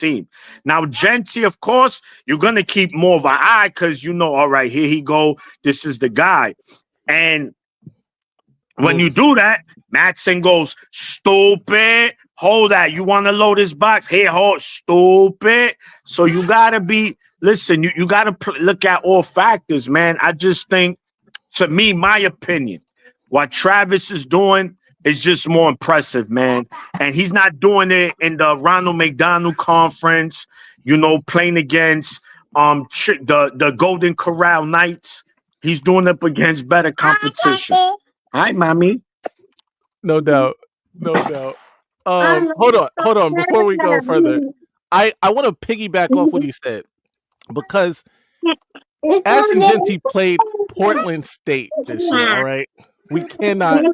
team. Now, Genti, of course, you're going to keep more of an eye because you know, all right, here he go. This is the guy. And when you do that, Matson goes, stupid. Hold that. You want to load this box? Here, hold, stupid. So you got to be, listen, you got to look at all factors, man. I just think, to me, my opinion, what Travis is doing is just more impressive, man. And he's not doing it in the Ronald McDonald Conference, you know, playing against the Golden Corral Knights. He's doing it against better competition. Hi, mommy. No doubt. No doubt. Hold on. Before we go further, I want to piggyback off what he said because Ashton Genti played Portland State this year. All right, we cannot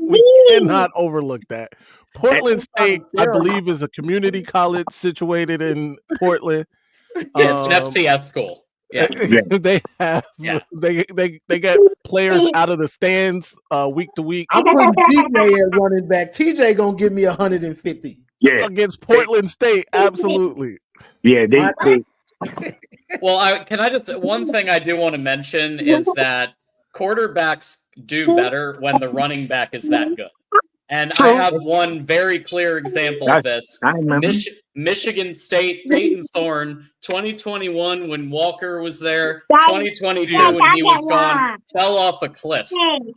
overlook that. Portland State, I believe, is a community college situated in Portland. Yeah, it's an FCS school. Yeah, they have. Yeah. They get players out of the stands week to week. I'm putting TJ at running back. TJ gonna give me 150. Yeah, against Portland State, absolutely. Yeah, they. Well, one thing I do want to mention is that quarterbacks do better when the running back is that good. And I have one very clear example of this. Michigan State, Peyton Thorne, 2021 when Walker was there, 2022 when he was gone, fell off a cliff.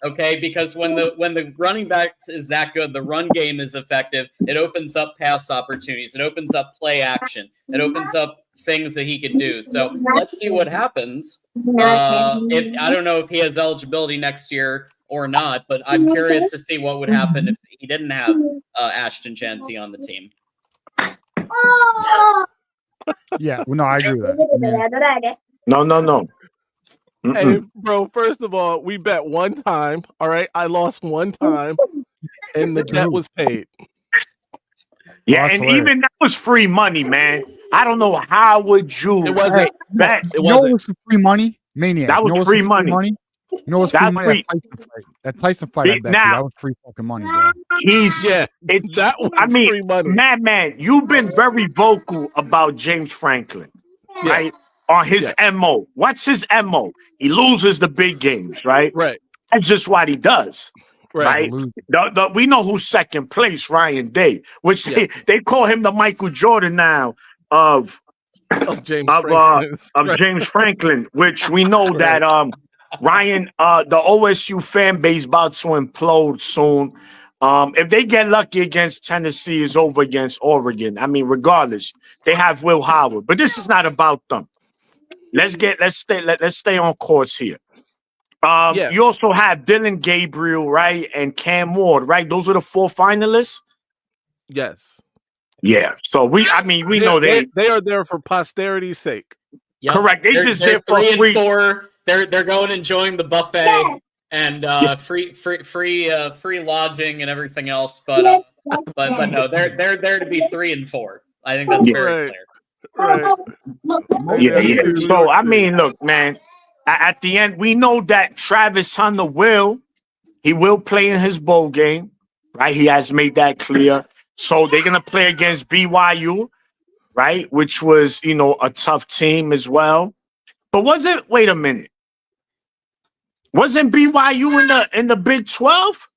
Okay, because when the running back is that good, the run game is effective. It opens up pass opportunities. It opens up play action. It opens up things that he can do. So let's see what happens. If I don't know if he has eligibility next year or not, but I'm curious to see what would happen if he didn't have Ashton Genti on the team. Yeah, no, I agree with that. No. Hey, bro, first of all, we bet one time. All right, I lost one time, and the debt was paid. Yeah, and even that was free money, man. I don't know how would you. It wasn't. Bet. It was free money, Maniac. That was free money. You know what's free money? That Tyson fight, I bet you. That was free fucking money, bro. That was free money. Man, you've been very vocal about James Franklin, right? On his MO. What's his MO? He loses the big games, right? Right. That's just what he does. Right. We know who's second place, Ryan Day, which they call him the Michael Jordan now of James Franklin, which we know that Ryan, the OSU fan base about to implode soon. If they get lucky against Tennessee, it's over against Oregon. I mean, regardless, they have Will Howard, but this is not about them. Let's stay on course here. You also have Dylan Gabriel, right, and Cam Ward, right? Those are the 4 finalists. Yes. Yeah. So we know they are there for posterity's sake. Yep. Correct. They're just there for 3 and 4. They're going enjoying the buffet and free lodging and everything else. But no, they're there to be 3 and 4. I think that's very clear. Right. Yeah. So I mean, look, man. At the end, we know that Travis Hunter will play in his bowl game, right? He has made that clear. So they're gonna play against BYU, right? Which was, a tough team as well. But wait a minute. Wasn't BYU in the Big 12?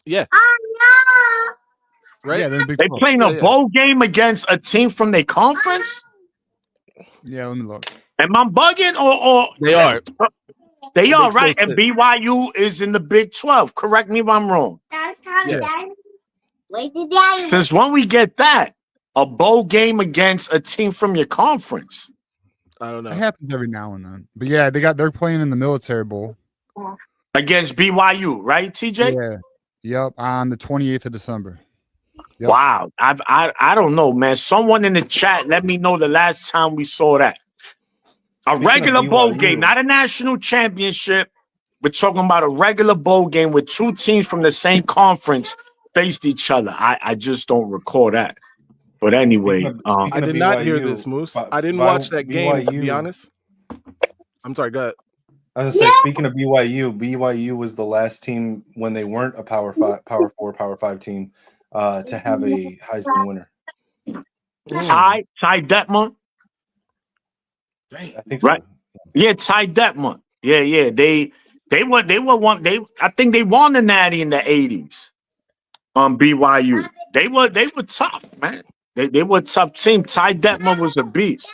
Yeah. Right? Yeah, they playing a bowl game against a team from their conference? Yeah, let me look. Am I bugging or they are? They are, right? And BYU is in the Big 12. Correct me if I'm wrong. Since when we get that? A bowl game against a team from your conference? I don't know. It happens every now and then. But yeah, they're playing in the Military Bowl. Against BYU, right, TJ? Yeah. Yep, on the 28th of December. Yep. Wow. I don't know, man. Someone in the chat, let me know the last time we saw that. A regular bowl game, not a national championship. We're talking about a regular bowl game with 2 teams from the same conference faced each other. I just don't recall that. But anyway, I did not hear this, Moose. I didn't watch that game, to be honest. I'm sorry, go ahead. I was going to say, speaking of BYU was the last team when they weren't a Power 4, Power 5 team to have a Heisman winner. Ty Detmer. I think Right. so. Yeah, Ty Detmer. Yeah. They were one. I think they won the Natty in the 80s. BYU. They were tough, man. They were a tough team. Ty Detmer was a beast.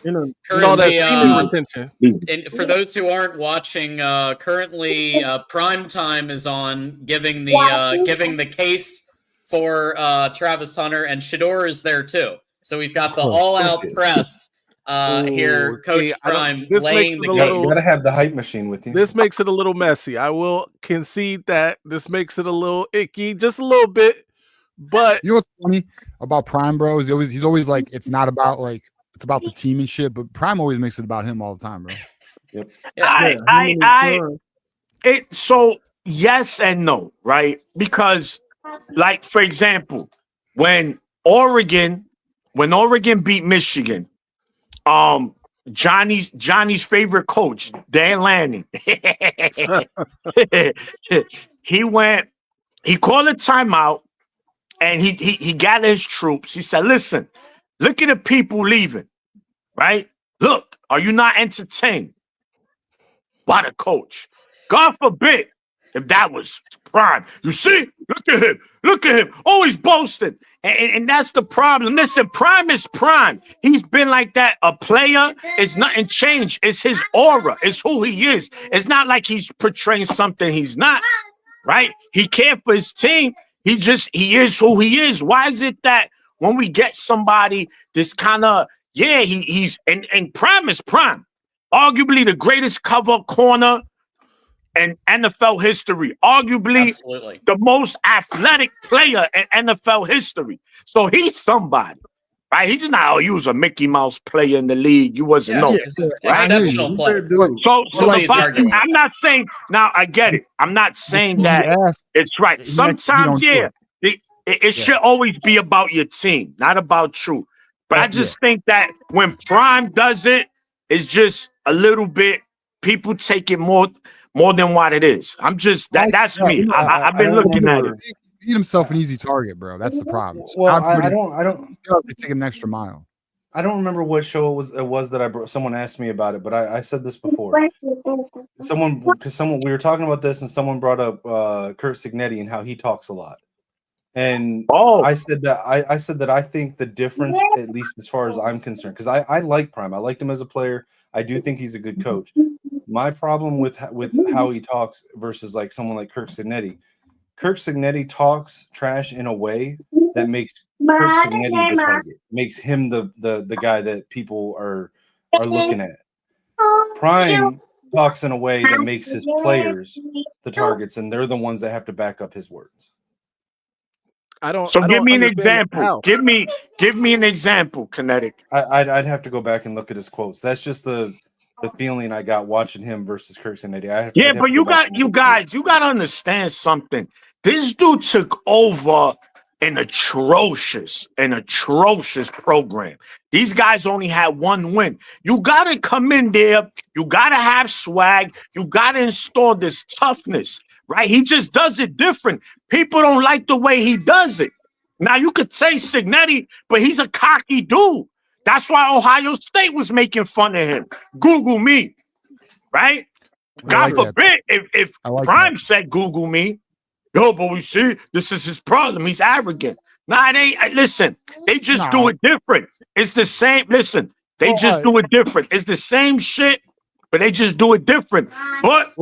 It's all that Currently, semen retention. and for those who aren't watching, currently Prime Time is on, giving the case for Travis Hunter, and Shador is there too. So we've got the all-out press here. Coach Prime laying the case. You gotta have the hype machine with you. This makes it a little messy. I will concede that this makes it a little icky, just a little bit. But you know what's funny about Prime, bro? Is he's always like, it's not about like, it's about the team and shit. But Prime always makes it about him all the time, bro. Yep. So yes and no, right? Because, like, for example, when Oregon beat Michigan, Johnny's favorite coach, Dan Lanning, he called a timeout and he gathered his troops. He said, listen, look at the people leaving, right? Look, are you not entertained? By the coach. God forbid if that was Prime. You see? Look at him. Always boasting. And that's the problem. Listen, Prime is Prime. He's been like that. A player is nothing changed. It's his aura. It's who he is. It's not like he's portraying something he's not, right? He cared for his team. He is who he is. Why is it that when we get somebody this kind of, he's and Prime is Prime. Arguably the greatest cover corner in NFL history. Arguably the most athletic player in NFL history. So he's somebody, right? He's just not, you was a Mickey Mouse player in the league. You wasn't right? Exceptional player. So I'm not saying, now I get it. I'm not saying that it's right. Sometimes, it should always be about your team, not about you. But I just think that when Prime does it, it's just a little bit, people take it more than what it is. I'm just, that's me. I've been looking at it. He made himself an easy target, bro. That's the problem. Well, I don't take an extra mile. I don't remember what show it was that I brought. Someone asked me about it, but I said this before. We were talking about this, and someone brought up Kurt Signetti and how he talks a lot. And I said that I think the difference, at least as far as I'm concerned, because I like Prime. I liked him as a player. I do think he's a good coach. My problem with how he talks versus like someone like Kirk Signetti. Kirk Signetti talks trash in a way that makes Kirk Signetti the target, makes him the guy that people are looking at. Prime talks in a way that makes his players the targets, and they're the ones that have to back up his words. Give me an example. Give me an example, Kinetic. I'd have to go back and look at his quotes. That's just the feeling I got watching him versus Kirk Signetti. But you got to understand something. This dude took over an atrocious program. These guys only had one win. You got to come in there. You got to have swag. You got to install this toughness, right? He just does it different. People don't like the way he does it. Now, you could say Signetti, but he's a cocky dude. That's why Ohio State was making fun of him. Google me, right? God forbid if Prime said Google me. Yo, but we see this is his problem. He's arrogant. Nah, it ain't. Listen, they just do it different. It's the same. Listen, they just do it different. It's the same shit, but they just do it different. But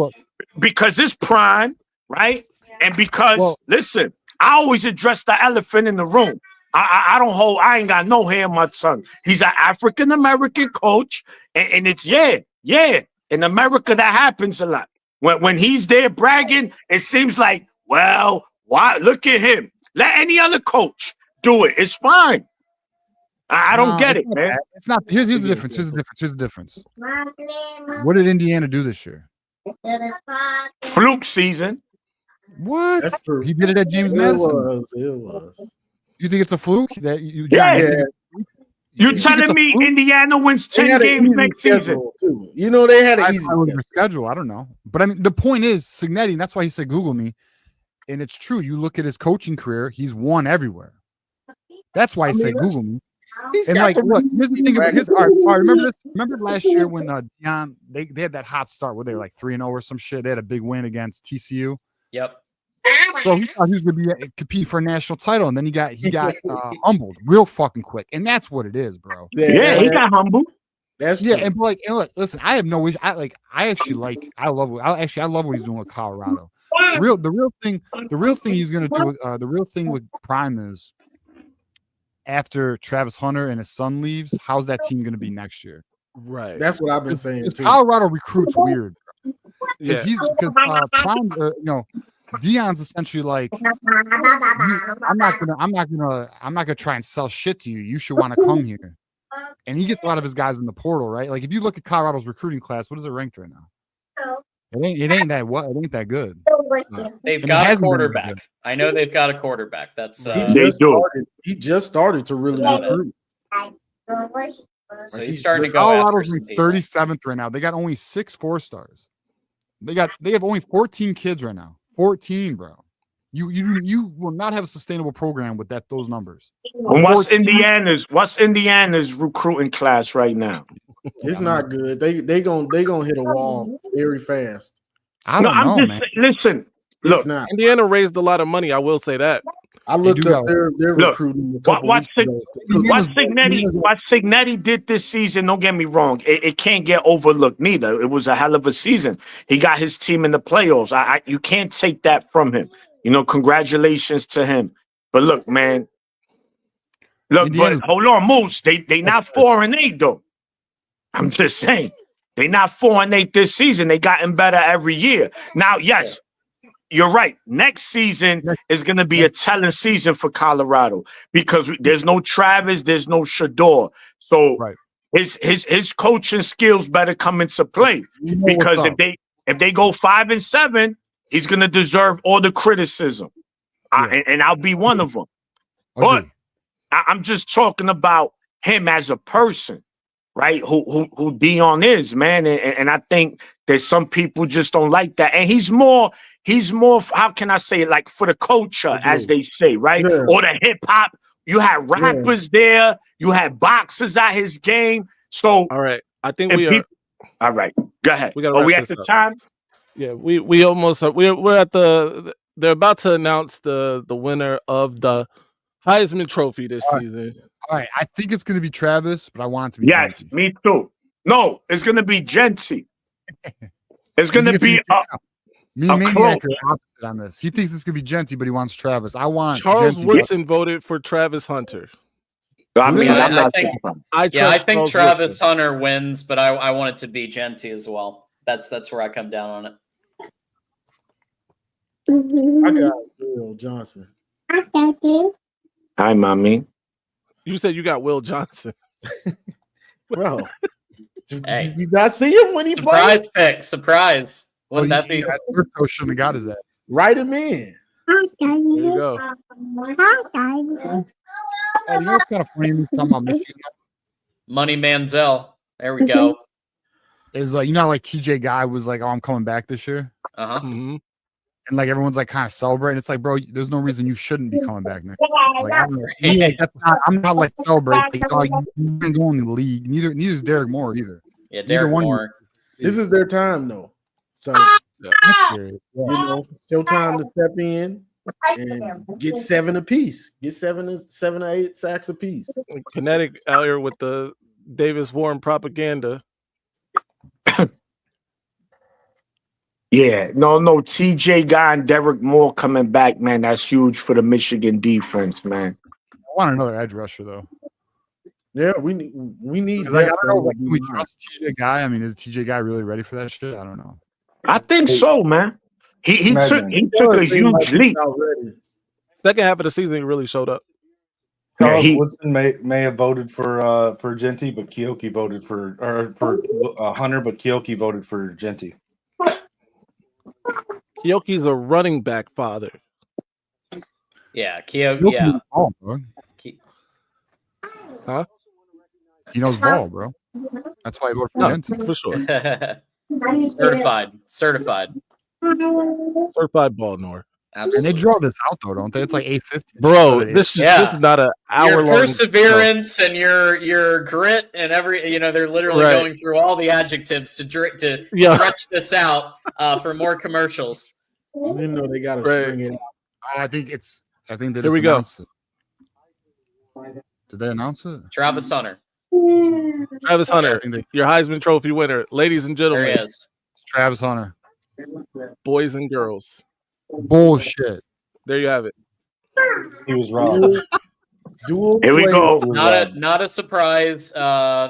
because it's Prime, right? And because, listen, I always address the elephant in the room. I ain't got no hair in my tongue. He's an African-American coach. And it's, in America, that happens a lot. When he's there bragging, it seems like, well, why? Look at him. Let any other coach do it. It's fine. I don't get it, man. It's not. Here's the difference. Here's the difference. What did Indiana do this year? Fluke season. What? He did it at James Madison. It was. You think it's a fluke? That you telling me Indiana wins 10 games next season? Too. You know they had an easy schedule. I don't know, but I mean the point is Signetti. And that's why he said Google me, and it's true. You look at his coaching career; he's won everywhere. That's why I said Google me. He's And got like, the look, here's the thing. record. All right, remember this? Remember last year when Deion they had that hot start where they were like 3-0 or some shit. They had a big win against TCU. Yep. Bro, he thought he was gonna compete for a national title, and then he got humbled real fucking quick, and that's what it is, bro. Yeah, he got humbled. That's Yeah, true. and look, listen, I have no issue. I love what he's doing with Colorado. The real thing he's gonna do. The real thing with Prime is after Travis Hunter and his son leaves, how's that team gonna be next year? Right. That's what I've been saying too. Colorado recruits weird. Yeah. Because Prime, Deion's essentially like, I'm not gonna try and sell shit to you. You should want to come here. And he gets a lot of his guys in the portal, right? Like if you look at Colorado's recruiting class, what is it ranked right now? It ain't that good. They've got a quarterback. I know they've got a quarterback. That's He just started to really recruit. So he's starting to go. Colorado's in 37th right now. They got only 6 4-stars. They have only 14 kids right now. 14, bro. You will not have a sustainable program with those numbers. And what's Indiana's recruiting class right now? It's not good. They gonna hit a wall very fast. I don't know, man. Listen, look, Indiana raised a lot of money. I will say that. I looked up their recruiting. What Signetti did this season, don't get me wrong, it can't get overlooked neither. It was a hell of a season. He got his team in the playoffs. You can't take that from him. Congratulations to him. But look, man. Look, but hold on, Moose. They not 4-8 though. I'm just saying. They not 4-8 this season. They gotten better every year. Now, yes. You're right. Next season is going to be a telling season for Colorado because there's no Travis, there's no Shador. So his coaching skills better come into play because if they go 5-7, he's going to deserve all the criticism, and I'll be one of them. But I'm just talking about him as a person, right? Who Deion is, man, and I think that some people just don't like that, and he's more, how can I say it, like for the culture, as they say, right? Yeah. Or the hip hop. You had rappers there, you had boxers at his game. So all right. I think we are all right. Go ahead. Are we at the time? Yeah, we almost are. We're at they're about to announce the winner of the Heisman Trophy this season. All right. I think it's gonna be Travis, but I want it to be Genty. Me too. No, it's gonna be Genty. It's gonna be Me and Maniac are opposite on this. He thinks it's gonna be Genty, but he wants Travis. I want Charles Genty. Woodson voted for Travis Hunter. I think Travis Hunter wins, but I want it to be Genty as well. That's where I come down on it. I got Will Johnson. Hi, mommy. You said you got Will Johnson. Bro, did you not see him when he played? Surprise pick. Surprise. Wouldn't that be? That shouldn't have got his ass. Write him in. There you go. You know what's kind of funny? Talking about Michigan. Money Manziel. There we go. Is like like TJ Guy was like, "Oh, I'm coming back this year." Mm-hmm. And like everyone's like kind of celebrating. It's like, bro, there's no reason you shouldn't be coming back next year. Like, I'm not like celebrating. Like, you've been going in the league. Neither is Derek Moore either. Yeah, Derek Moore. This is their time though. So it's your time to step in and get 7 apiece. Get 7 or 8 sacks apiece. Kinetic out here with the Davis Warren propaganda. Yeah, no, TJ Guy and Derek Moore coming back, man. That's huge for the Michigan defense, man. I want another edge rusher though. Yeah, we need. Like, I don't know. Like, can we trust TJ Guy? I mean, is TJ Guy really ready for that shit? I don't know. I think so, man. He took a huge leap. Second half of the season, he really showed up. Charles Woodson may have voted for Genty, but Keoki voted for Hunter, but Keoki voted for Genty. Keoki's a running back father. Yeah, Keoki. Yeah. Ball, bro. Huh? He knows ball, bro. That's why he voted for Genty. For sure. Certified. Certified ball, Nor. Absolutely. And they draw this out though, don't they? It's like 8:50. Bro, this is not an hour your long. Perseverance and your grit and they're literally going through all the adjectives to stretch this out for more commercials. You know they gotta string it out. I think they just Here we go. announced it. Did they announce it? Travis Hunter. Travis Hunter, your Heisman Trophy winner. Ladies and gentlemen. There he is. It's Travis Hunter. Boys and girls. Bullshit. There you have it. He was wrong. Here we go. Not a surprise and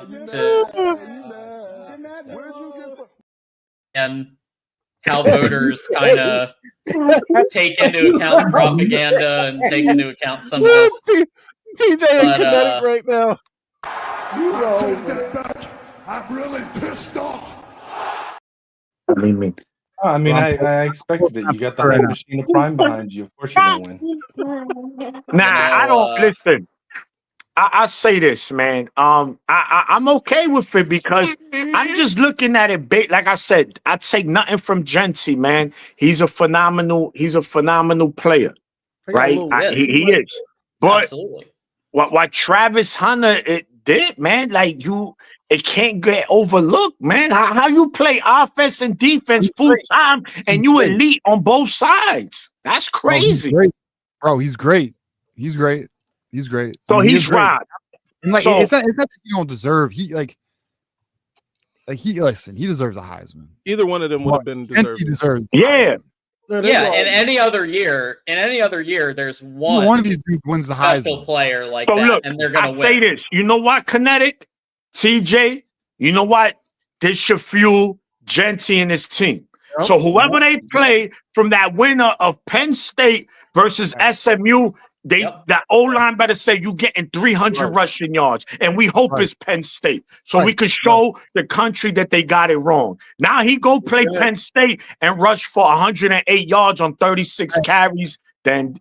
how voters kind of take into account propaganda and take into account some of this. TJ in Kinetic right now. I'm really pissed off. I mean, I expected it. You got the hype machine of Prime behind you. Of course you're gonna win. I don't listen. I say this, man. I'm okay with it because I'm just looking at it. Like I said, I'd take nothing from Genty, man. He's a phenomenal player, right? He is. But absolutely. What Travis Hunter did, man, like it can't get overlooked, man. How you play offense and defense full time and you elite on both sides? That's crazy. He's great. He's great. So he's right. Like, it's not that you don't deserve. He deserves a Heisman. Either one of them would have been deserved. He deserves. Yeah. In any other year, there's one of these dudes wins the special Heisman player like that, look, and they're gonna win. Say this. You know what, Kinetic, TJ? You know what? This should fuel Genty and his team. Yep. So whoever they play from that winner of Penn State versus SMU, that O-line better say you getting 300 rushing yards, and we hope it's Penn State, so we can show the country that they got it wrong. Now he go play Penn State and rush for 108 yards on 36 carries. Then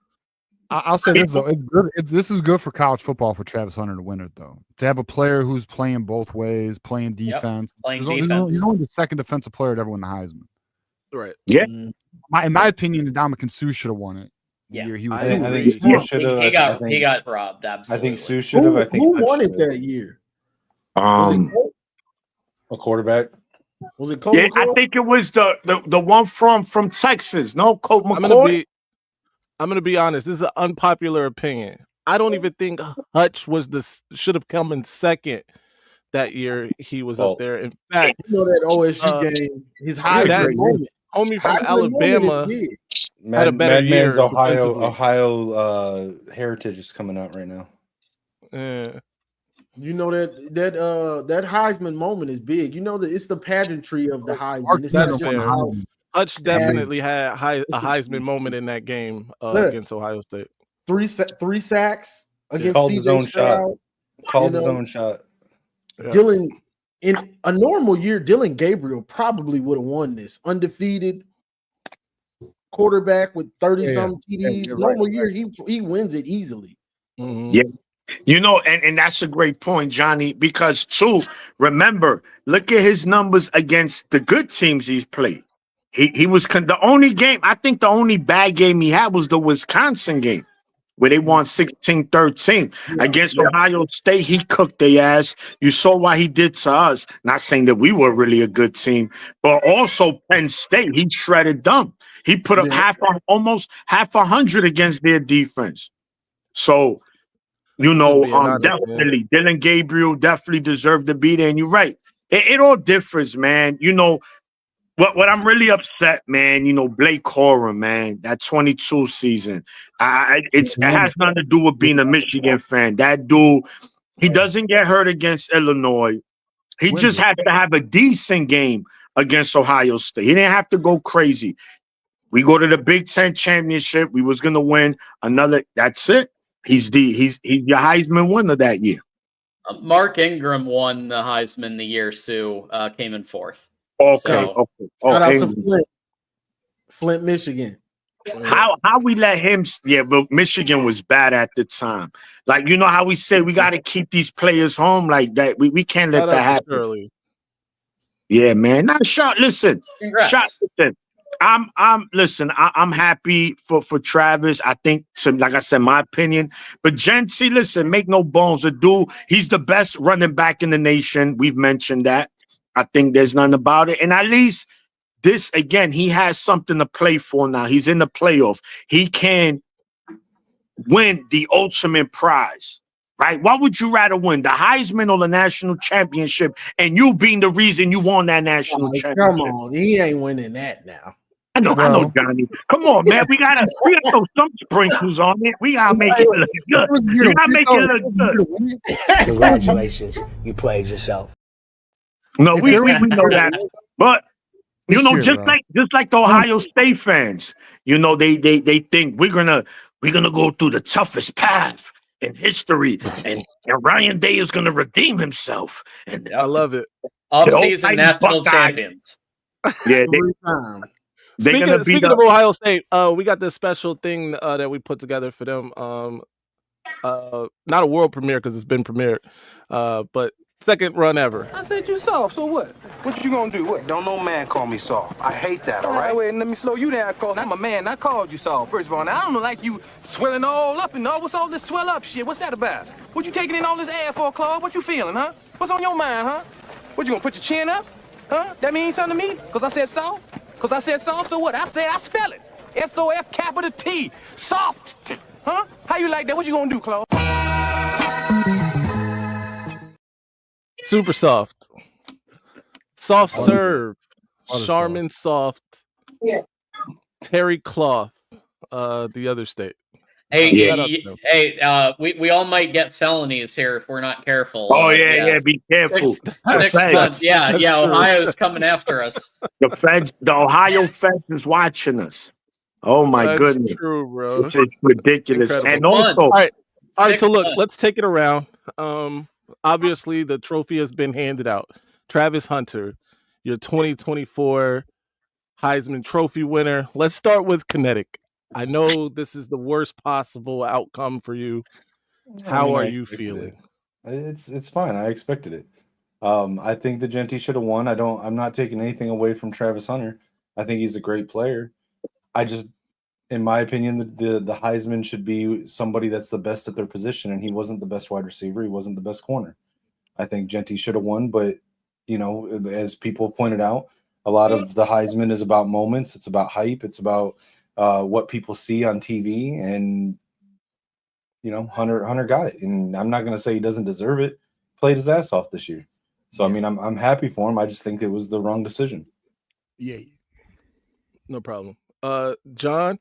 I'll say this though, it's good. This is good for college football for Travis Hunter to win it though. To have a player who's playing both ways, playing defense. He's only the second defensive player to ever win the Heisman. Right. Yeah. In my opinion, Adamo Sue should have won it. Yeah, I think Sue should have. He got robbed. Absolutely. I think Sue should have. Who won it that year? Was it a quarterback? Was it Colt? Yeah, I think it was the one from Texas. No, Colt McCoy. I'm gonna be honest. This is an unpopular opinion. I don't even think Hutch should have come in second that year. He was up there. In fact, you know that OSU game, his Heisman moment. Homie from Alabama had a better year. Ohio heritage is coming out right now. You know that Heisman moment is big. You know that it's the pageantry of the Heisman. It's not just how Hutch definitely had a Heisman moment in that game against Ohio State. Three sacks against called his own shot. Called his own shot. Dylan, in a normal year, Dylan Gabriel probably would have won this. Undefeated quarterback with 30-some TDs. Normal year, he wins it easily. Mm-hmm. Yeah. You know, and that's a great point, Johnny, because too, remember, look at his numbers against the good teams he's played. He was the only game, I think the only bad game he had was the Wisconsin game where they won 16-13 against Ohio State. He cooked their ass. You saw what he did to us. Not saying that we were really a good team, but also Penn State, he shredded them. He put up almost half 100 against their defense. So, you know, definitely Dylan Gabriel definitely deserved to be there. And you're right. It all differs, man. You know, what I'm really upset, man, you know, Blake Corum, man, that 22 season, it has nothing to do with being a Michigan fan. That dude, he doesn't get hurt against Illinois. He just had to have a decent game against Ohio State. He didn't have to go crazy. We go to the Big Ten championship. We was gonna win another. That's it. He's your Heisman winner that year. Mark Ingram won the Heisman the year Sue came in fourth. Okay. Shout out to Flint, Michigan. How we let him? Yeah, but Michigan was bad at the time. Like, you know how we say we got to keep these players home like that. We can't let that happen. Early. Yeah, man. Not shot. Listen, Congrats. listen. Listen, I'm happy for Travis. I think, so, like I said, my opinion. But Gentry, listen, make no bones. The dude, he's the best running back in the nation. We've mentioned that. I think there's nothing about it. And at least this, again, he has something to play for now. He's in the playoff. He can win the ultimate prize, right? What would you rather win, the Heisman or the national championship? And you being the reason you won that national championship. Come on, he ain't winning that now. I know, Johnny. Come on, man. We gotta throw some sprinkles on it. We gotta make it look good. We gotta make it look good. Congratulations, you played yourself. No, we know that. But you know, just like the Ohio State fans, you know, they think we're gonna go through the toughest path in history, and Ryan Day is gonna redeem himself. And I love it. Off-season national champions. Yeah, Speaking of Ohio State, we got this special thing that we put together for them. Not a world premiere because it's been premiered, but second run ever. I said you soft, so what? What you gonna do? What? Don't no man call me soft. I hate that, all right? Wait, let me slow you down, cause I'm a man. I called you soft. First of all, now I don't like you swelling all up and all. What's all this swell up shit? What's that about? What you taking in all this air for, Claude? What you feeling, huh? What's on your mind, huh? What, you gonna put your chin up? Huh? That means something to me? Cause I said soft? Cause I said soft, so what? I spell it. S-O-F capital T. Soft. Huh? How you like that? What you gonna do, Claude? Super soft. Soft serve. Charmin soft. Yeah. Terry Cloth. The other state. Hey, we all might get felonies here if we're not careful. Oh yeah, be careful. 6 months. Yeah, Ohio's coming after us. The Ohio feds is watching us. Oh my goodness, true, bro. It's ridiculous. Incredible. And also, all right. So look, let's take it around. Obviously, the trophy has been handed out. Travis Hunter, your 2024 Heisman Trophy winner. Let's start with Kinetic. I know this is the worst possible outcome for you. How are you feeling? It's fine. I expected it. I think the Gentry should have won. I'm not taking anything away from Travis Hunter. I think he's a great player. In my opinion, the Heisman should be somebody that's the best at their position, and he wasn't the best wide receiver. He wasn't the best corner. I think Gentry should have won, but you know, as people pointed out, a lot of the Heisman is about moments. It's about hype. It's about what people see on TV, and you know, Hunter got it. And I'm not going to say he doesn't deserve it. Played his ass off this year. So I mean, I'm happy for him. I just think it was the wrong decision. Yeah, no problem. John.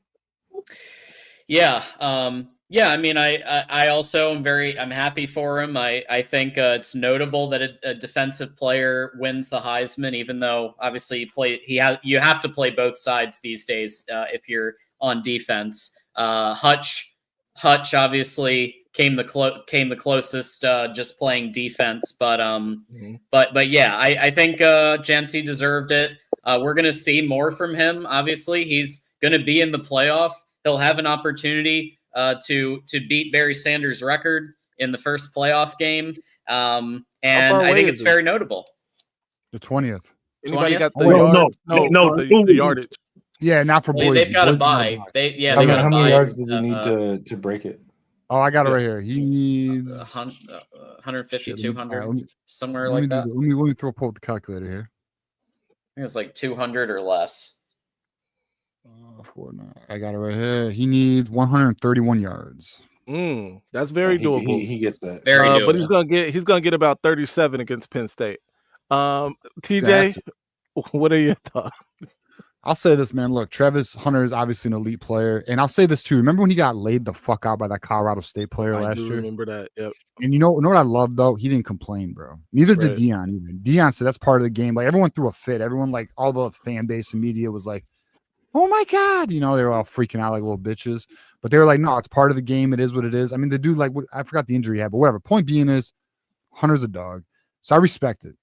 Yeah. I mean, I also I'm happy for him. I think it's notable that a defensive player wins the Heisman, even though obviously you have to play both sides these days if you're on defense. Hutch obviously came the closest just playing defense, but yeah, I think Gentry deserved it. We're gonna see more from him. Obviously, he's gonna be in the playoff. He'll have an opportunity to beat Barry Sanders' record in the first playoff game, and I think it's very notable. The 20th. Anybody got the yards? No, the yardage. Yeah, not for Boise. They've got a bye. How many yards does he need to break it? Oh, I got it right here. He needs 150, 200, somewhere like that. Let me pull up the calculator here. I think it's like 200 or less. I got it right here. He needs 131 yards. That's very doable. He gets that. Very doable. But he's gonna get about 37 against Penn State. TJ, what are your thoughts? I'll say this, man. Look, Travis Hunter is obviously an elite player, and I'll say this too. Remember when he got laid the fuck out by that Colorado State player last year? Remember that? Yep. And you know what I love though? He didn't complain, bro. Neither did Deion. Even Deion said that's part of the game. Like everyone threw a fit. Everyone, like all the fan base and media, was like, "Oh my god!" You know, they were all freaking out like little bitches. But they were like, "No, it's part of the game. It is what it is." I mean, the dude, like, I forgot the injury he had, but whatever. Point being is, Hunter's a dog, so I respect it.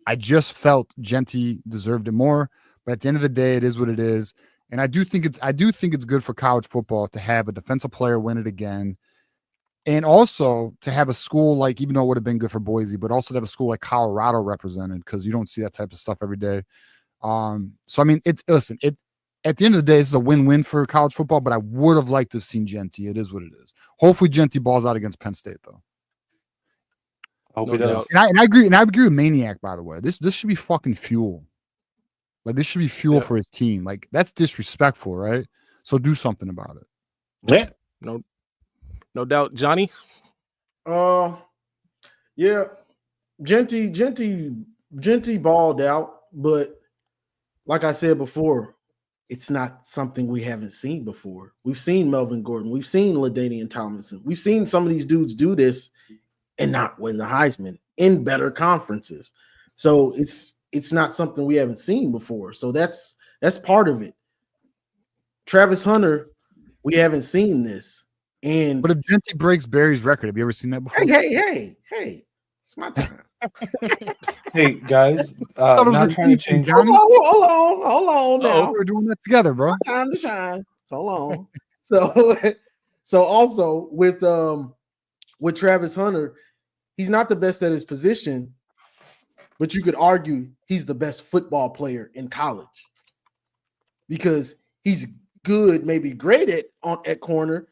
I just felt Gentry deserved it more. But at the end of the day, it is what it is. And I do think it's good for college football to have a defensive player win it again. And also to have a school like, even though it would have been good for Boise, but also to have a school like Colorado represented, because you don't see that type of stuff every day. So I mean, at the end of the day, this is a win-win for college football, but I would have liked to have seen Genty. It is what it is. Hopefully Genty balls out against Penn State, though. I hope he does. And I agree with Maniac, by the way. This should be fucking fuel. Like, this should be fuel for his team. Like, that's disrespectful, right? So do something about it. Yeah. No doubt. Johnny? Yeah. Genty balled out, but like I said before, it's not something we haven't seen before. We've seen Melvin Gordon. We've seen LaDainian Tomlinson. We've seen some of these dudes do this and not win the Heisman in better conferences. So it's not something we haven't seen before. So that's part of it. Travis Hunter, we haven't seen this. But if Genty breaks Barry's record, have you ever seen that before? Hey, it's my time. Hey guys, not trying to change. Hold on now. We're doing that together, bro. Time to shine. Hold on. So also with Travis Hunter, he's not the best at his position, but you could argue he's the best football player in college because he's good, maybe great at corner,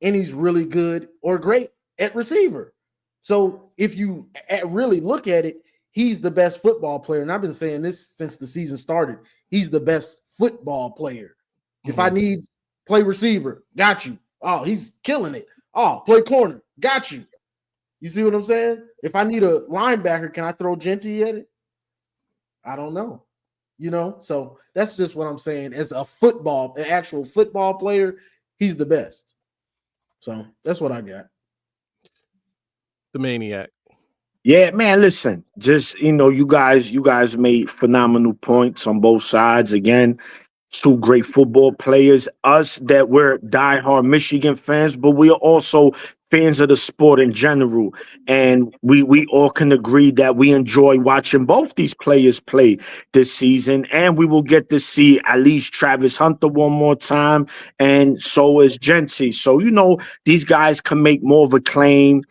and he's really good or great at receiver. So if you really look at it, he's the best football player. And I've been saying this since the season started. He's the best football player. Mm-hmm. If I need play receiver, got you. Oh, he's killing it. Oh, play corner, got you. You see what I'm saying? If I need a linebacker, can I throw Genty at it? I don't know. So that's just what I'm saying. As an actual football player, he's the best. So that's what I got. The Maniac. Yeah, man, listen, just, you guys made phenomenal points on both sides. Again, two great football players. Us that we're diehard Michigan fans, but we are also fans of the sport in general. And we all can agree that we enjoy watching both these players play this season. And we will get to see at least Travis Hunter one more time. And so is Genty. So, these guys can make more of a claim.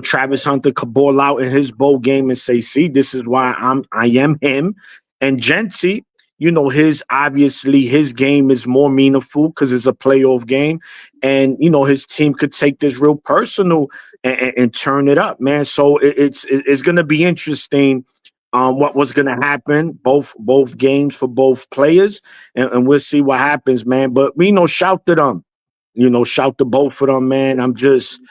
Travis Hunter could ball out in his bowl game and say, see, this is why I am him. And Genty, his game is more meaningful because it's a playoff game. And, his team could take this real personal and turn it up, man. So it's going to be interesting what was going to happen, both games for both players. And we'll see what happens, man. But, shout to them. Shout to both of them, man. I'm just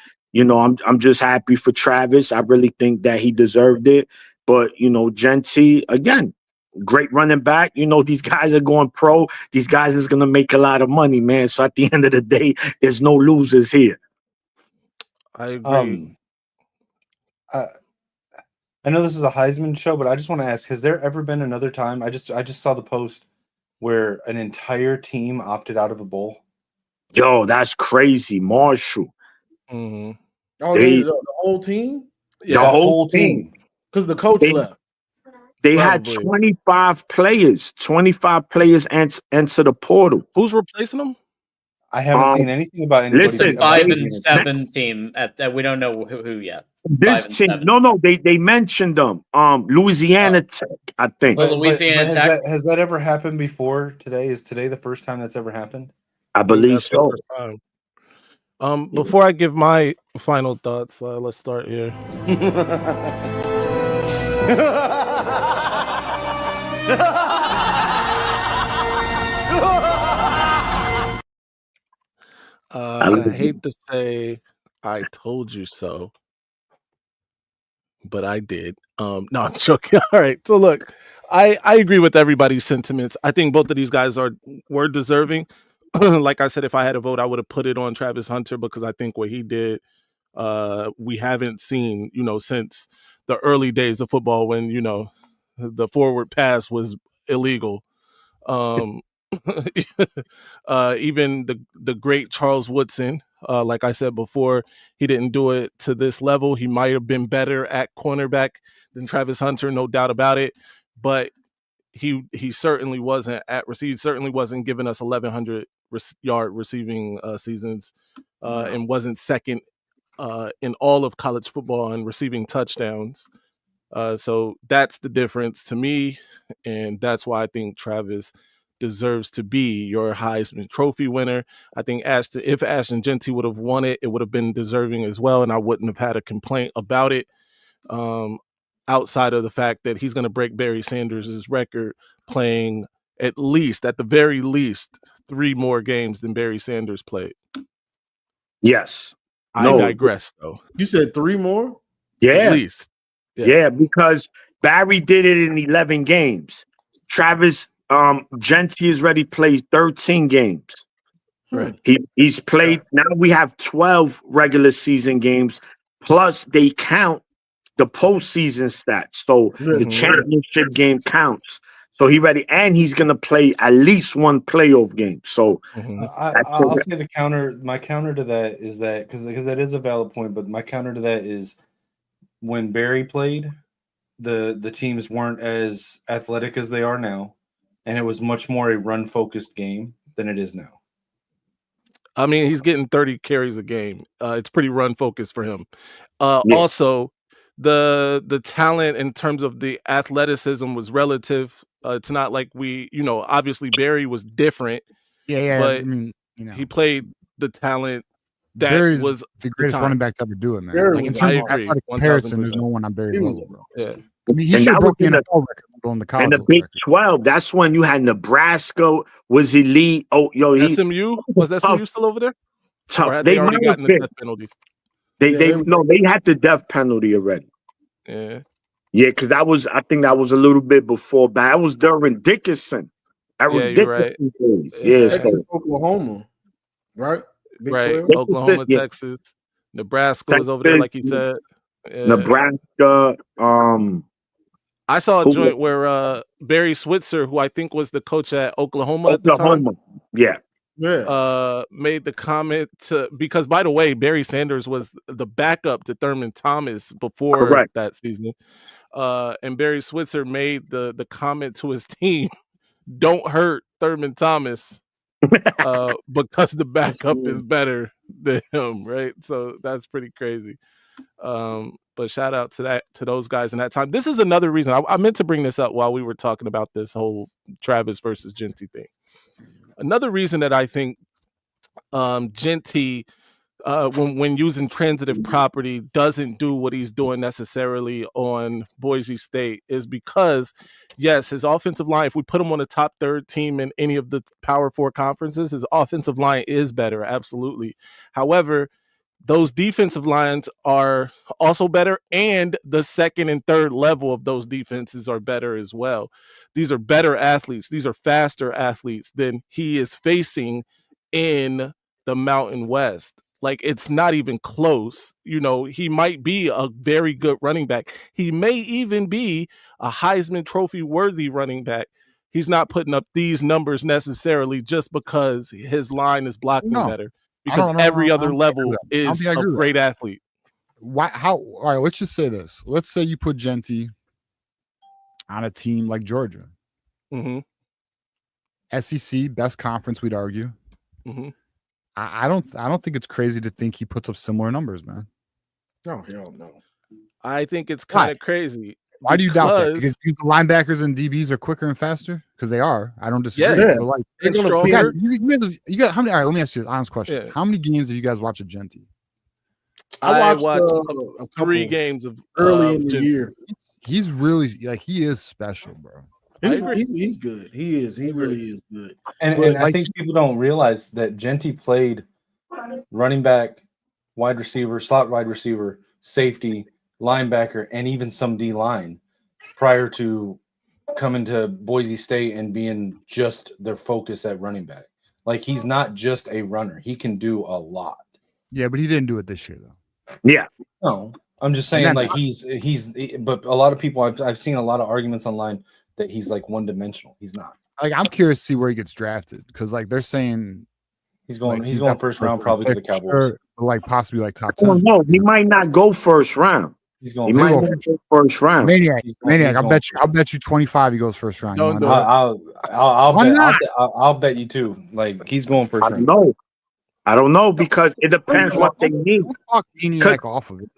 happy for Travis. I really think that he deserved it. But, Genty, again, great running back. These guys are going pro. These guys is going to make a lot of money, man. So at the end of the day, there's no losers here. I agree. I know this is a Heisman show, but I just want to ask, has there ever been another time? I just saw the post where an entire team opted out of a bowl. Yo, that's crazy. Marshall. Mm-hmm. Oh, the whole team? Yeah, the whole team. Because the coach left. They had 25 players enter the portal. Who's replacing them? I haven't seen anything about anybody. Listen, 5 and 7 team. We don't know who yet. This team, no, they mentioned them. Louisiana Tech, I think. Well, Louisiana Tech. Has that ever happened before? Today is today the first time that's ever happened? I believe so. Before I give my final thoughts, let's start here. I hate to say I told you so, but I did. No, I'm joking. All right. So look, I agree with everybody's sentiments. I think both of these guys were deserving. Like I said, if I had a vote, I would have put it on Travis Hunter because I think what he did, we haven't seen, since the early days of football when, the forward pass was illegal. Even the great Charles Woodson, like I said before, he didn't do it to this level. He might have been better at cornerback than Travis Hunter, no doubt about it. But he certainly wasn't at receive. Certainly wasn't giving us 1,100 yard receiving seasons, and wasn't second in all of college football in receiving touchdowns. So that's the difference to me, and that's why I think Travis deserves to be your Heisman Trophy winner. I think if Ashton Jeanty would have won it, it would have been deserving as well, and I wouldn't have had a complaint about it. Outside of the fact that he's going to break Barry Sanders' record playing at the very least 3 more games than Barry Sanders played. Yes. I digress, though. You said 3 more? Yeah. At least. Yeah, because Barry did it in 11 games. Travis Jeanty has already played 13 games. Right. He's played. Now we have 12 regular season games, plus they count the postseason stats. So the championship game counts. So he's gonna play at least 1 playoff game. So I'll say my counter to that is that because that is a valid point, but my counter to that is when Barry played, the teams weren't as athletic as they are now, and it was much more a run focused game than it is now. I mean, he's getting 30 carries a game. It's pretty run focused for him. Also, the talent in terms of the athleticism was relative. It's not like obviously Barry was different. Yeah. But I mean, he played the talent that Barry's was the greatest running back to ever do it, man. Barry Like in was terms of agree, athletic comparison, there's 1000%. no one on Barry's level, bro. Yeah. I mean, he should have broke the NFL record going to college. And the Big 12, that's when you had Nebraska was elite. SMU? Was SMU still over there? Tough. Or had They they already might gotten have the been. death penalty? They had the death penalty already. Yeah. Yeah, because I think that was a little bit before, but that was during Dickinson. You're right. Yeah, Texas, Oklahoma, right? Big Right. 12? Oklahoma, Yeah. Texas. Nebraska was over there, like you said. Yeah. Nebraska. I saw a joint where Barry Switzer, who I think was the coach at Oklahoma at the time, made the comment because, by the way, Barry Sanders was the backup to Thurman Thomas before that season. And Barry Switzer made the comment to his team, don't hurt Thurman Thomas because the backup is better than him, right? So that's pretty crazy. But shout out to those guys in that time. This is another reason I meant to bring this up while we were talking about this whole Travis versus Jeanty thing. Another reason that I think Jeanty, when using transitive property, doesn't do what he's doing necessarily on Boise State is because, yes, his offensive line, if we put him on the top 3rd team in any of the Power 4 conferences, his offensive line is better, absolutely. However, those defensive lines are also better, and the 2nd and 3rd level of those defenses are better as well. These are better athletes. These are faster athletes than he is facing in the Mountain West. Like, it's not even close. He might be a very good running back. He may even be a Heisman Trophy worthy running back. He's not putting up these numbers necessarily just because his line is blocking better. Because every other level is a great athlete. Why? How? All right, let's just say this. Let's say you put Jeanty on a team like Georgia. Mm-hmm. SEC, best conference, we'd argue. Mm-hmm. I don't think it's crazy to think he puts up similar numbers, man. Oh, hell no. I think it's kind of crazy. Why do you doubt that? Because the linebackers and DBs are quicker and faster? Because they are. I don't disagree. Yeah. But like, and stronger. You got how many? All right, let me ask you an honest question. Yeah. How many games have you guys watched of Jeanty? I watched 3 games of early in the year. He's really he is special, bro. He's good. He is. He really is good. And I think people don't realize that Jeanty played running back, wide receiver, slot wide receiver, safety, linebacker, and even some D line prior to coming to Boise State and being just their focus at running back. Like, he's not just a runner. He can do a lot. Yeah, but he didn't do it this year, though. Yeah. No, I'm just saying, like, he's but a lot of people, I've seen a lot of arguments online that he's like one dimensional. He's not. Like, I'm curious to see where he gets drafted because, like, they're saying he's going first round probably to the Cowboys. Sure, like possibly like top 10. No, he might not go first round. He's going. He might not go first round. Maniac. I'll bet you 25 he goes first round. I'll bet you too. Like, he's going first round. I don't know because it depends what they need. Fuck Maniac off of it.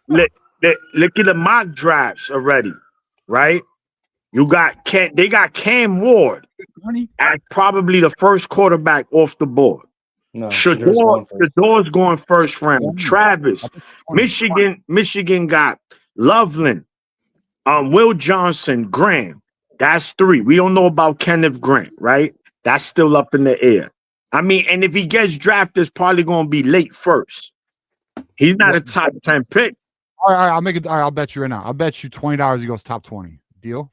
Look at the mock drafts already, right? They got Cam Ward as probably the first quarterback off the board. No, Shador's going first round. Travis, Michigan got Loveland, Will Johnson, Graham. That's 3. We don't know about Kenneth Grant, right? That's still up in the air. I mean, and if he gets drafted, it's probably going to be late first. He's not a top 10 pick. All right, I'll make it. All right, I'll bet you right now. I'll bet you $20 he goes top 20. Deal?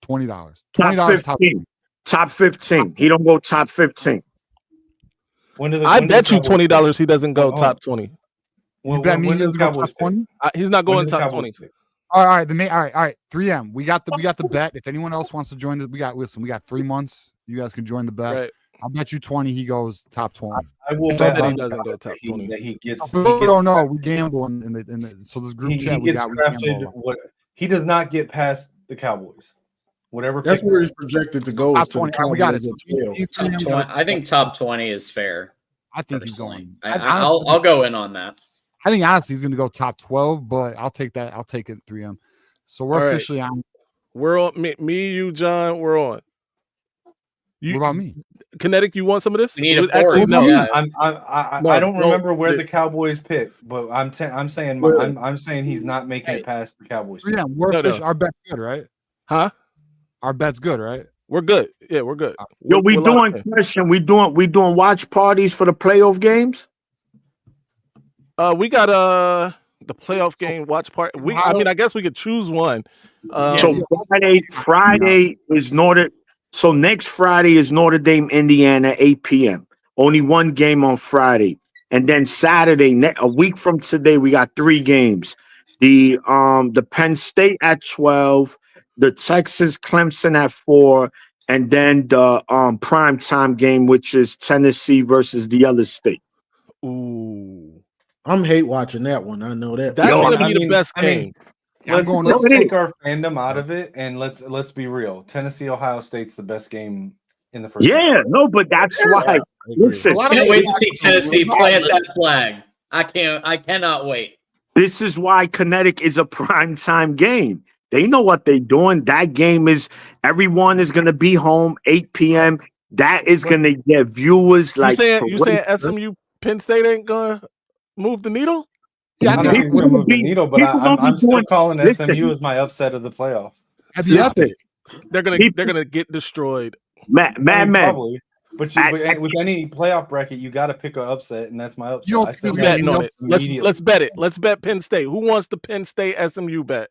$20. $20 top 15. Top 15. He don't go top 15. I bet you $20 he doesn't go top 20. You bet me he doesn't go top 20? He's not going top 20. All right. All right. 3M. We got the bet. If anyone else wants to join we got 3 months. You guys can join the bet. Right. I'll bet you 20 he goes top 20. I will bet that he doesn't go top 20. That he gets. We don't know. We gamble in the so this group chat he gets drafted. He does not get past the Cowboys. Whatever. That's where he's projected to go. Top 20. We got it. Top 20, I think top 20 is fair. I think he's going. I'll go in on that. I think honestly he's going to go top 12, but I'll take that. I'll take it 3M. So we're officially on. We're on. Me, you, John. We're on. What about me? Kinetic, you want some of this? We need a actually, no. Yeah. I don't remember where the Cowboys pick, but I'm saying he's not making it past the Cowboys. Yeah, we're official. Our bet's good, right? Huh? Our bet's good, right? We're good. Yeah, we're good. Yo, we doing watch parties for the playoff games. We got the playoff game watch party. I guess we could choose one. So Friday is Notre. So next Friday is Notre Dame, Indiana, 8 p.m. Only one game on Friday, and then Saturday, a week from today, we got 3 games. The Penn State at 12, the Texas Clemson at 4, and then the prime time game, which is Tennessee versus the other state. Ooh, I'm hate watching that one. I know that. That's gonna be the best game. Let's take our fandom out of it and let's be real. Tennessee, Ohio State's the best game in the first. Yeah, no, but that's why. Listen, I can't wait to see Tennessee plant that flag. I cannot wait. This is why Kinetic is a primetime game. They know what they're doing. That game is everyone is gonna be home 8 p.m. That is gonna get viewers like you saying SMU Penn State ain't gonna move the needle? Yeah, I'm not going to move the needle, but I'm still calling SMU as my upset of the playoffs. They're gonna get destroyed. Man. Probably. But with any playoff bracket, you got to pick an upset, and that's my upset. I still betting on it. Let's bet it. Let's bet Penn State. Who wants the Penn State SMU bet?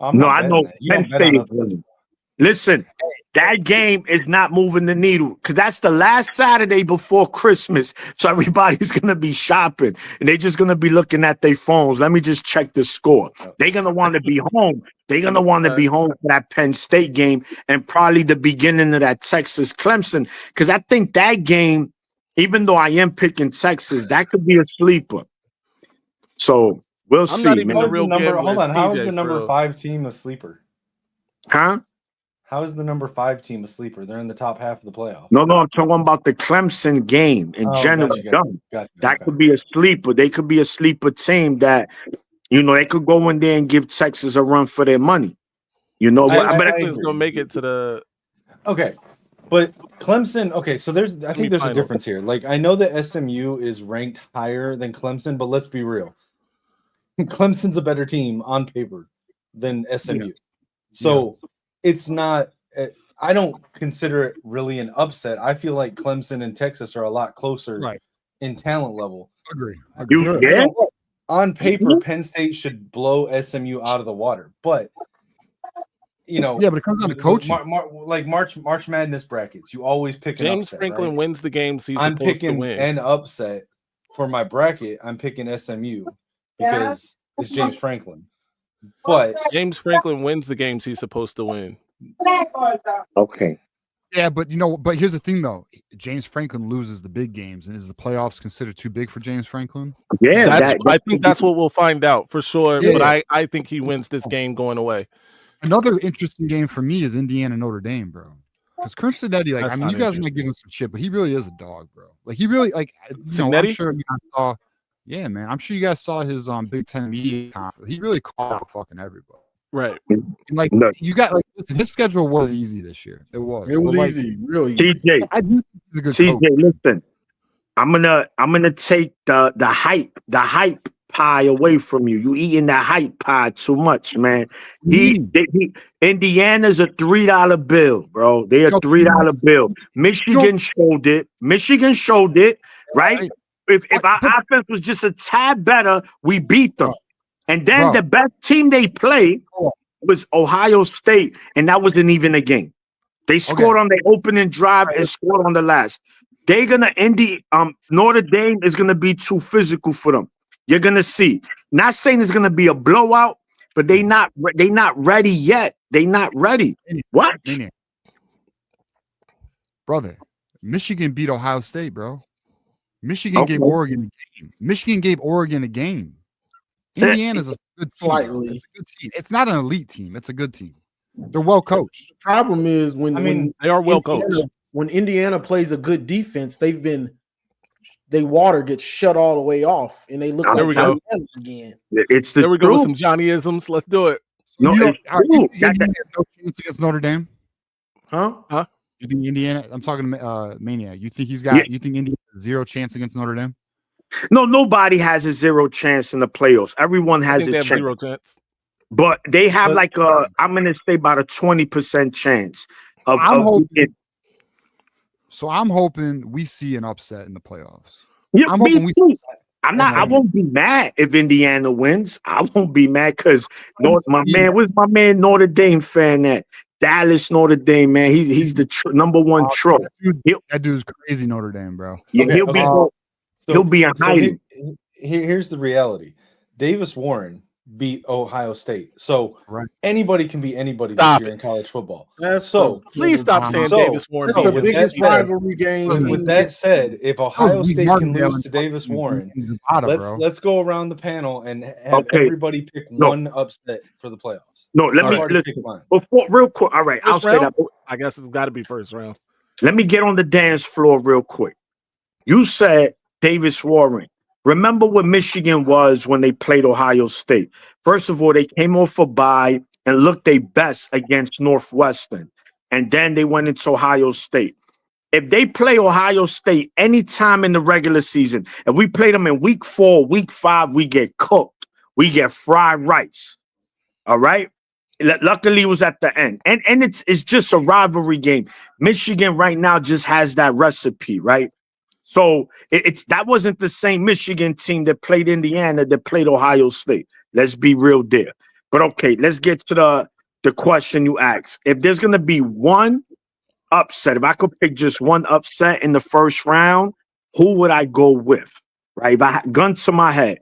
I know Penn State is winning. Listen, that game is not moving the needle because that's the last Saturday before Christmas. So everybody's going to be shopping and they're just going to be looking at their phones. Let me just check the score. They're going to want to be home. They're going to want to be home for that Penn State game and probably the beginning of that Texas Clemson. Because I think that game, even though I am picking Texas, that could be a sleeper. So we'll see. Hold on. How is the number 5 team a sleeper? Huh? How is the number 5 team a sleeper? They're in the top half of the playoffs. No, I'm talking about the Clemson game in general. That could be a sleeper. They could be a sleeper team that, they could go in there and give Texas a run for their money. But it's gonna make it to the. Okay, but Clemson. Okay, so I think there's a difference here. Like I know that SMU is ranked higher than Clemson, but let's be real. Clemson's a better team on paper than SMU. So. It's not. I don't consider it really an upset. I feel like Clemson and Texas are a lot closer in talent level. Agree. On paper, Penn State should blow SMU out of the water, but but it comes down to coaching. Like March Madness brackets, you always pick James Franklin wins the games he's supposed to win. An upset for my bracket. I'm picking SMU because it's James Franklin. But James Franklin wins the games he's supposed to win. Okay. Yeah, but here's the thing though. James Franklin loses the big games, and is the playoffs considered too big for James Franklin? Yeah, I think that's what we'll find out for sure. Yeah. But I think he wins this game going away. Another interesting game for me is Indiana Notre Dame, bro. Because Cincinnati, you guys might give him some shit, but he really is a dog, bro. Like he really I'm sure you guys saw. Yeah, man. I'm sure you guys saw his Big Ten media conference. He really called out fucking everybody. Right. Like Look, you got like listen, his schedule was easy this year. It was. It was But, like, easy, real easy. TJ, I do think he's a good TJ, coach. listen. I'm gonna take the hype pie away from you. You eating that hype pie too much, man. Indiana's a $3 bill, bro. They a $3 bill. Michigan showed it. Right? If our offense was just a tad better, we beat them. And then the best team they played was Ohio State, and that wasn't even a game. They scored on the opening drive and scored on the last. They're gonna Notre Dame is gonna be too physical for them. You're gonna see. Not saying it's gonna be a blowout, but they not ready yet. They not ready. What? Brother, Michigan beat Ohio State, bro. Michigan gave Oregon a game. Michigan gave Oregon a game. Indiana's a good team. Slightly. It's a good team. It's not an elite team. It's a good team. They're well coached. The problem is when they are well coached. When Indiana plays a good defense, they water gets shut all the way off, and they look there like we go again. It's the there we go with some Johnny-isms. Let's do it. No, No, Indiana has no chance against Notre Dame. Huh? You think Indiana? I'm talking to Mania. You think he's got? Yeah. You think Indiana has zero chance against Notre Dame? No, nobody has a zero chance in the playoffs. Everyone has a they have chance. zero chance. But they have I'm gonna say about a 20% chance of hoping. So I'm hoping we see an upset in the playoffs. Yeah, I'm hoping I won't be mad if Indiana wins. I won't be mad because where's my man Notre Dame fan at? Dallas Notre Dame, man. He's the number one troll. That dude's crazy Notre Dame, bro. Yeah, he'll be in hiding. Here's the reality. Davis Warren beat Ohio State. So anybody can beat anybody this year in college football. Please stop saying Davis Warren. That's the biggest rivalry game. With that said, if Ohio State can lose to Davis Warren, let's go around the panel and have everybody pick one upset for the playoffs. No, let me pick one. Before, real quick. All right, I'll say that. I guess it's got to be first round. Let me get on the dance floor real quick. You said Davis Warren. Remember what Michigan was when they played Ohio State. First of all, they came off a bye and looked their best against Northwestern. And then they went into Ohio State. If they play Ohio State anytime in the regular season, if we play them in week 4, week 5, we get cooked. We get fried rice. All right? Luckily, it was at the end. And it's just a rivalry game. Michigan right now just has that recipe, right? So that wasn't the same Michigan team that played Indiana that played Ohio State. Let's be real there. But okay, let's get to the question you asked. If there's gonna be one upset, if I could pick just one upset in the first round, who would I go with? Right? If I had gun to my head.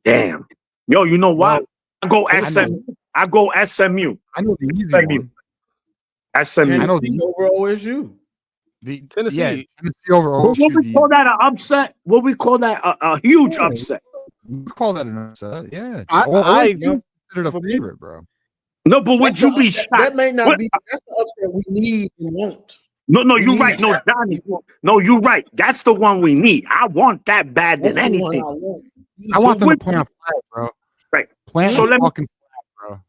Damn. Yo, you know what? I go SMU. I go SMU. I know the easy one. SMU. I know the over OSU. The Tennessee. Yeah, Tennessee over OSU. What we call that an upset? What we call that a huge upset? We call that an upset. Yeah. I considered a favorite, bro. No, but would you be shocked? That may not be. That's the upset we need and want. No, you're right. No, Donnie. No, you're right. That's the one we need. I want that bad than anything. I want them to plant a flag, bro. Right. Plant a fucking flag, bro.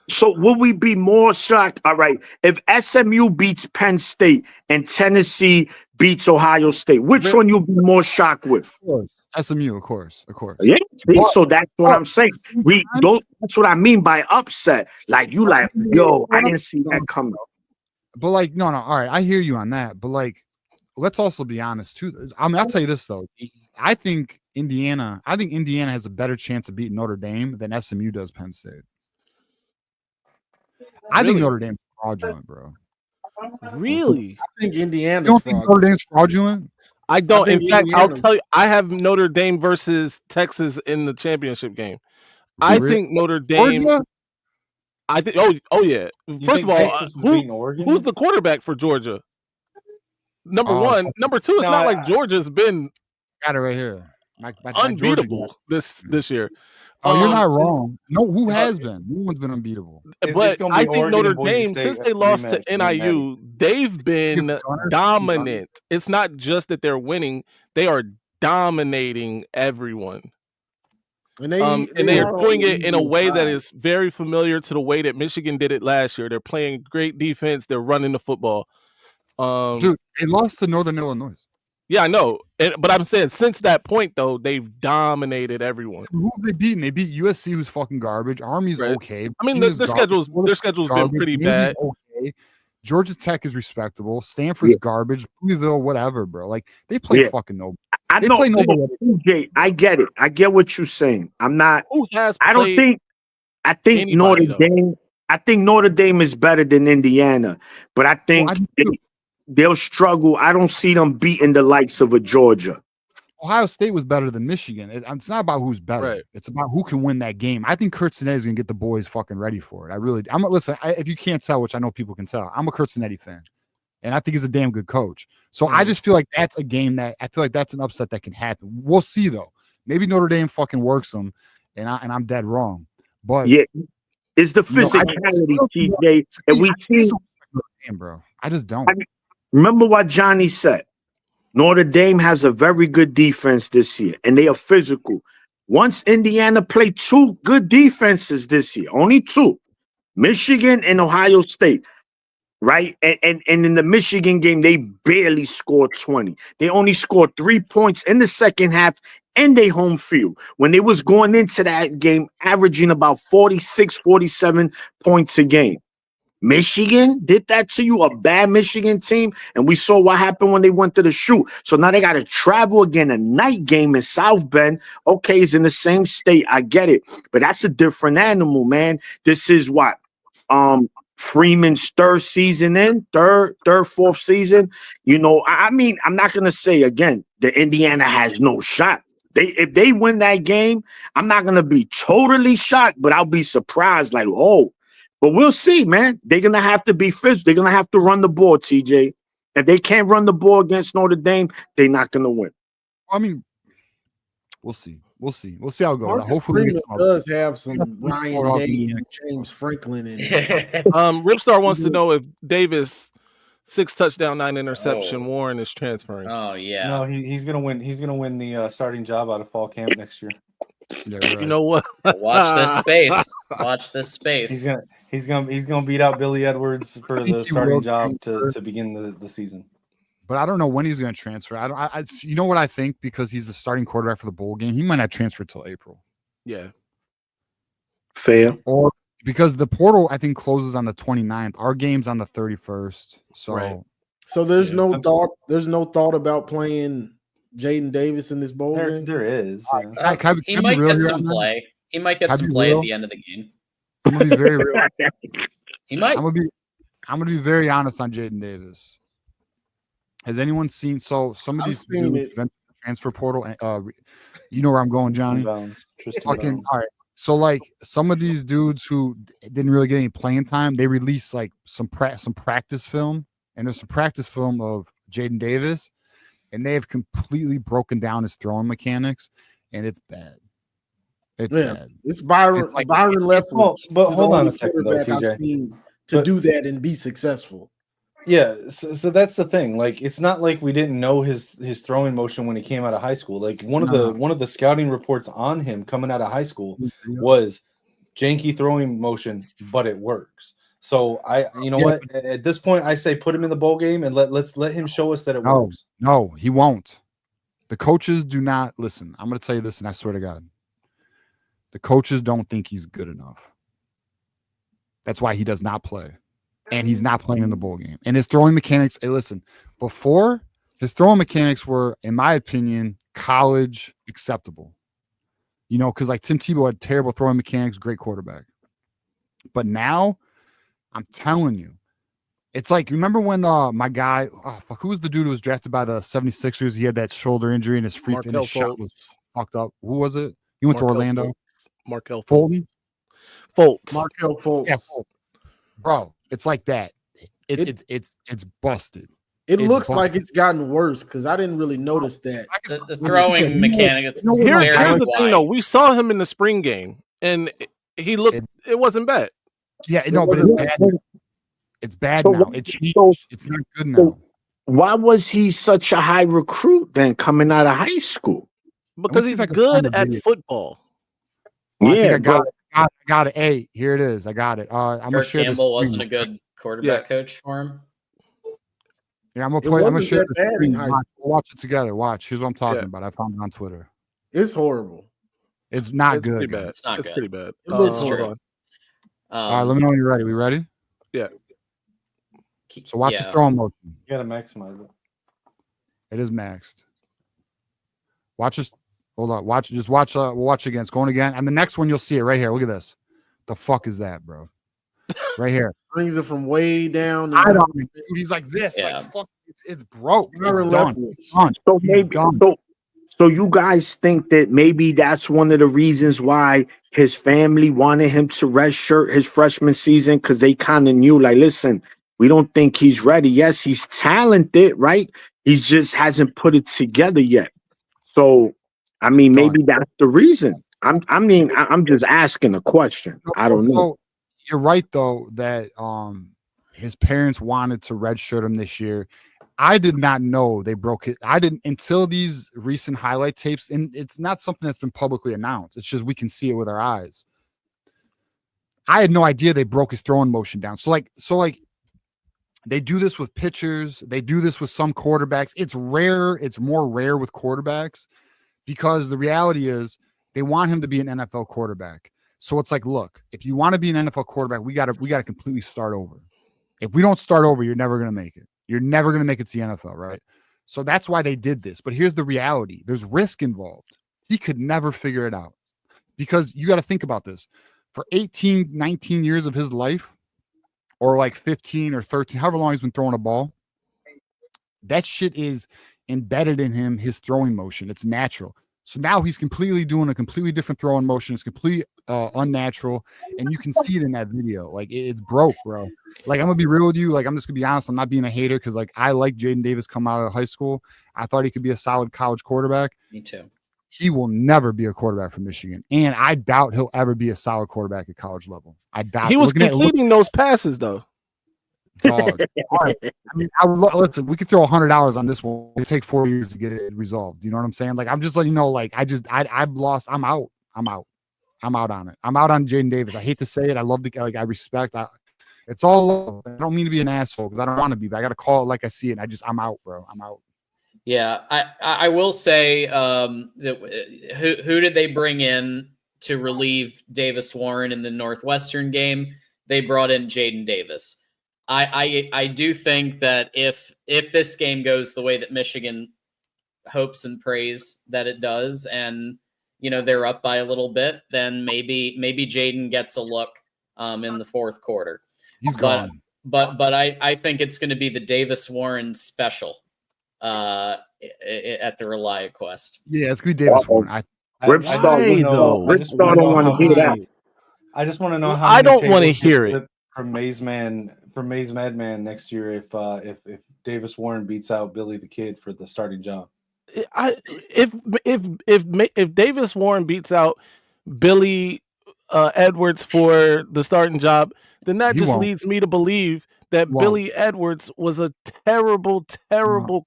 So will we be more shocked? All right. If SMU beats Penn State and Tennessee beats Ohio State, which one you'll be more shocked with? SMU, of course. Yeah. See, so that's what I'm saying. That's what I mean by upset. Like you, yo, I didn't see that coming. But like, no. All right, I hear you on that. But like, let's also be honest too. I mean, I'll tell you this though. I think Indiana has a better chance of beating Notre Dame than SMU does Penn State. I think Notre Dame's fraudulent, bro. Really? I think Indiana's You don't think Notre Dame's fraudulent? I don't. In fact, I'll tell you, I have Notre Dame versus Texas in the championship game. I think Notre Dame. Georgia? I think. Oh yeah. First of all, who's the quarterback for Georgia? Number one. Number two. It's not like Georgia's been. Got it right here. Unbeatable this year. Oh, you're not wrong. No, who has been? No one's been unbeatable. But I think Notre Dame, since they lost to NIU, they've been dominant. It's not just that they're winning; they are dominating everyone. And they're doing it in a way that is very familiar to the way that Michigan did it last year. They're playing great defense. They're running the football. Dude, they lost to Northern Illinois. Yeah, I know. But I'm saying since that point, though, they've dominated everyone. Who have they beaten? They beat USC, who's fucking garbage. Army's okay. I mean, their schedule's been pretty bad. Okay. Georgia Tech is respectable. Stanford's garbage. Louisville, whatever, bro. Like, they play fucking nobody. I know. TJ, I get it. I get what you're saying. I'm not. I think Notre Dame. I think Notre Dame is better than Indiana, but I think they'll struggle. I don't see them beating the likes of a Georgia. Ohio State was better than Michigan. It's not about who's better. Right. It's about who can win that game. I think Kurt Cinetti is going to get the boys fucking ready for it. Listen, if you can't tell, which I know people can tell, I'm a Kurt Cinetti fan. And I think he's a damn good coach. So I just feel like that's a game that I feel like that's an upset that can happen. We'll see though. Maybe Notre Dame fucking works them, and I'm dead wrong. But yeah, it's the physicality, TJ, and we see, bro. I just don't. Remember what Johnny said. Notre Dame has a very good defense this year, and they are physical. Once Indiana played two good defenses this year, only two, Michigan and Ohio State. Right. And in the Michigan game, they barely scored 20. They only scored 3 points in the second half in their home field when they was going into that game, averaging about 46, 47 points a game. Michigan did that to you, a bad Michigan team. And we saw what happened when they went to the shoot. So now they got to travel again, a night game in South Bend. Okay, it's in the same state. I get it. But that's a different animal, man. This is what? Freeman's third, fourth season. You know, I mean, I'm not gonna say again that Indiana has no shot. If they win that game, I'm not gonna be totally shocked, but I'll be surprised, like, oh, but we'll see, man. They're gonna have to be physical. They're gonna have to run the ball, TJ. If they can't run the ball against Notre Dame, they're not gonna win. I mean, we'll see. We'll see how it goes. Marcus Hopefully, Freeman does have some Ryan Day and James Franklin in it. Ripstar wants to know if Davis 6 touchdown, 9 interception Warren is transferring. Oh yeah. No, he's gonna win. He's gonna win the starting job out of fall camp next year. Yeah, right. You know what? Watch this space. Watch this space. He's gonna beat out Billy Edwards for the starting job to begin the season. But I don't know when he's going to transfer. You know what I think? Because he's the starting quarterback for the bowl game, he might not transfer till April. Yeah. Fair. Or because the portal, I think, closes on the 29th. Our game's on the 31st. So, So there's no thought. There's no thought about playing Jaden Davis in this bowl game. There is. He might get some play. He might get some play at the end of the game. I'm gonna be very real. He might. I'm gonna be very honest on Jaden Davis. Has anyone seen? So some of these dudes went to the transfer portal. You know where I'm going, Johnny. Fucking all right. So like some of these dudes who didn't really get any playing time, they released like some practice film, and there's some practice film of Jaden Davis, and they have completely broken down his throwing mechanics, and it's bad. It's bad. It's Byron Leftwich. But hold on a second, though, TJ. To do that and be successful. Yeah, so that's the thing. Like, it's not like we didn't know his throwing motion when he came out of high school. Like one of the scouting reports on him coming out of high school was janky throwing motion, but it works. So what? At this point, I say put him in the bowl game and let's let him show us that it works. No, he won't. The coaches do not listen. I'm going to tell you this, and I swear to God, the coaches don't think he's good enough. That's why he does not play. And he's not playing in the bowl game. And his throwing mechanics, before his throwing mechanics were, in my opinion, college acceptable. You know, because like Tim Tebow had terrible throwing mechanics, great quarterback. But now, I'm telling you, it's like, remember when my guy, who was the dude who was drafted by the 76ers? He had that shoulder injury and his shot was fucked up. Who was it? He went to Orlando. Markelle Fulton. Markelle Fultz. Yeah, Fultz. Bro. It's like that. It's busted. It looks like it's gotten worse because I didn't really notice that. The throwing mechanics. Here's the thing, though. We saw him in the spring game, and he looked. It wasn't bad. Yeah, no, but it's bad. It's bad now. It's changed. It's not good now. why was he such a high recruit then coming out of high school? Because he's good at football. Well, Yeah, I think I got it. Hey, here it is. I got it. I'm gonna share this. Campbell wasn't a good quarterback coach for him. Yeah, I'm gonna share that the bad screen. in high school. Watch it together. Watch. Here's what I'm talking about. I found it on Twitter. It's horrible. It's not It's good. pretty bad. It's not good. Pretty bad. It looks hold true. on. All right, let me know when you're ready. We ready? Yeah. So watch his throwing motion. You gotta maximize it. It is maxed. Watch this. Hold on. Watch. Just watch. We'll watch again. It's going again. And the next one you'll see it right here. Look at this. The fuck is that, bro? Right here. Brings it from way down. I don't. Dude, he's like this. Yeah. Like fuck. It's broke. It's Myron done. Leftwich. It's done. So He's maybe done. so you guys think that maybe that's one of the reasons why his family wanted him to redshirt his freshman season, because they kind of knew, like, listen, we don't think he's ready. Yes, he's talented, right? He just hasn't put it together yet. So, I mean, maybe that's the reason. I'm just asking a question. I don't know. So, you're right though that his parents wanted to redshirt him this year. I did not know they broke it. I didn't until these recent highlight tapes, and it's not something that's been publicly announced. It's just we can see it with our eyes. I had no idea they broke his throwing motion down. So like they do this with pitchers. They do this with some quarterbacks. It's rare. It's more rare with quarterbacks because the reality is they want him to be an NFL quarterback. So it's like, look, if you want to be an NFL quarterback, we gotta completely start over. If we don't start over, you're never gonna make it. You're never gonna make it to the NFL, right? So that's why they did this. But here's the reality: there's risk involved. He could never figure it out because you got to think about this. For 18, 19 years of his life, or like 15 or 13, however long he's been throwing a ball, that shit is embedded in him, his throwing motion. It's natural. So now he's completely doing a completely different throwing motion. It's completely unnatural. And you can see it in that video. Like, it's broke, bro. Like, I'm going to be real with you. Like, I'm just going to be honest. I'm not being a hater because, like, I like Jaden Davis come out of high school. I thought he could be a solid college quarterback. Me too. He will never be a quarterback for Michigan. And I doubt he'll ever be a solid quarterback at college level. I doubt. He was completing those passes, though. Dog. I mean, listen, we could throw $100 on this one. It'll take 4 years to get it resolved. You know what I'm saying? Like, I'm just letting you know, like, I've lost. I'm out on it. I'm out on Jaden Davis. I hate to say it. I love I respect. It's all love. I don't mean to be an asshole because I don't want to be, but I got to call it like I see it. I'm out, bro. I'm out. Yeah, I will say that who did they bring in to relieve Davis Warren in the Northwestern game? They brought in Jaden Davis. I do think that if this game goes the way that Michigan hopes and prays that it does, and they're up by a little bit, then maybe Jaden gets a look in the fourth quarter. He's gone. But I think it's going to be the Davis Warren special at the Relia Quest. Yeah, it's gonna be Davis Warren. Ripstar don't want to hear that. I just want to know how. I don't want to hear it from Maize Madman next year if Davis Warren beats out Billy the Kid for the starting job. If Davis Warren beats out Billy Edwards for the starting job, then that just leads me to believe that Billy Edwards was a terrible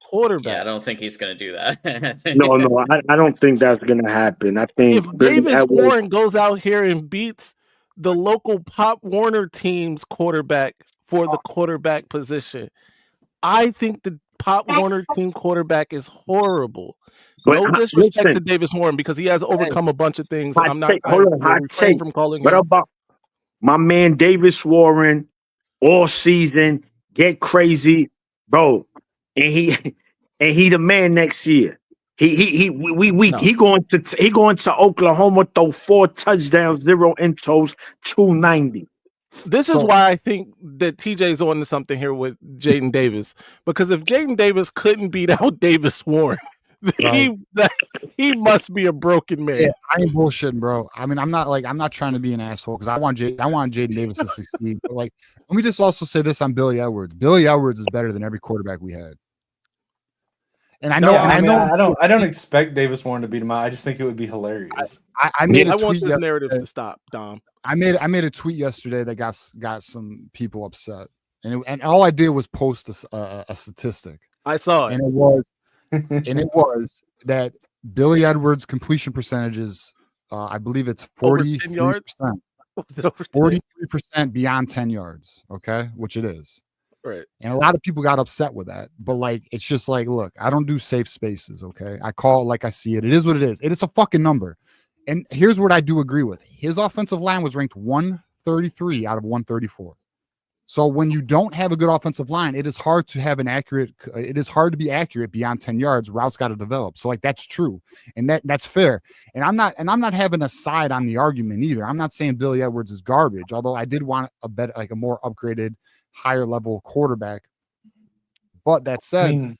quarterback. Yeah, I don't think he's going to do that. No, I don't think that's going to happen. I think if Davis Warren goes out here and beats the local Pop Warner team's quarterback for the quarterback position, I think the Pop Warner team quarterback is horrible. No disrespect to Davis Warren because he has overcome a bunch of things. I'm not refrain from calling him. What about my man Davis Warren? All season, get crazy, bro, and he the man next year. He going to Oklahoma, throw 4 touchdowns, 0 intos, 290. This is why I think that TJ's on to something here with Jaden Davis, because if Jaden Davis couldn't beat out Davis Warren, he must be a broken man. Yeah, I ain't bullshitting, bro. I mean, I'm not trying to be an asshole because I want Jaden Davis to succeed. But let me just also say this on Billy Edwards. Billy Edwards is better than every quarterback we had. And I know, I don't expect Davis Warren to beat him out. I just think it would be hilarious. I want this narrative to stop, Dom. I made a tweet yesterday that got some people upset, and all I did was post a statistic. I saw it. And it was that Billy Edwards' completion percentage is, I believe it's 43%. Was it over 43% beyond 10 yards, okay, which it is. Right. And a lot of people got upset with that, but like, it's just like, look, I don't do safe spaces, okay? I call it like I see it. It is what it is. It's a fucking number. And here's what I do agree with. His offensive line was ranked 133 out of 134. So when you don't have a good offensive line, it is hard to have it is hard to be accurate beyond 10 yards. Routes got to develop. So like, that's true. And that's fair. And I'm not having a side on the argument either. I'm not saying Billy Edwards is garbage, although I did want a more upgraded, higher level quarterback. But that said,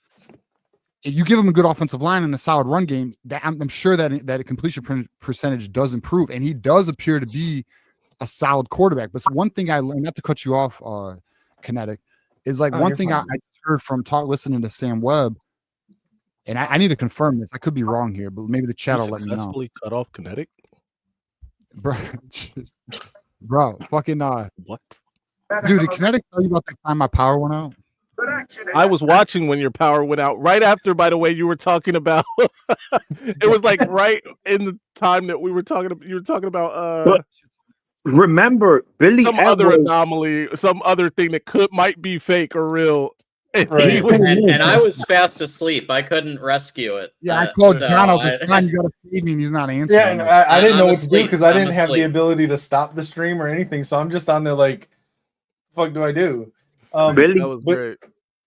if you give him a good offensive line and a solid run game, I'm sure that a completion percentage does improve, and he does appear to be a solid quarterback. But one thing I learned, not to cut you off, Kinetic, is like one thing I heard from listening to Sam Webb, and I need to confirm this. I could be wrong here, but maybe the chat will let me know. Successfully cut off Kinetic, bro. Fucking what? Dude, did Kinetic tell you about the time my power went out? I was watching when your power went out right after, by the way, you were talking about it was like right in the time that we were talking about, you were talking about remember Billy some Edwards, other anomaly, some other thing that might be fake or real. Right. And I was fast asleep. I couldn't rescue it. Yeah, I called John. I was like, John, you gotta save me, and he's not answering. Yeah, and I didn't know what to do because I didn't have the asleep. ability to stop the stream or anything. So I'm just on there like, what the fuck do I do? Billy, that was great.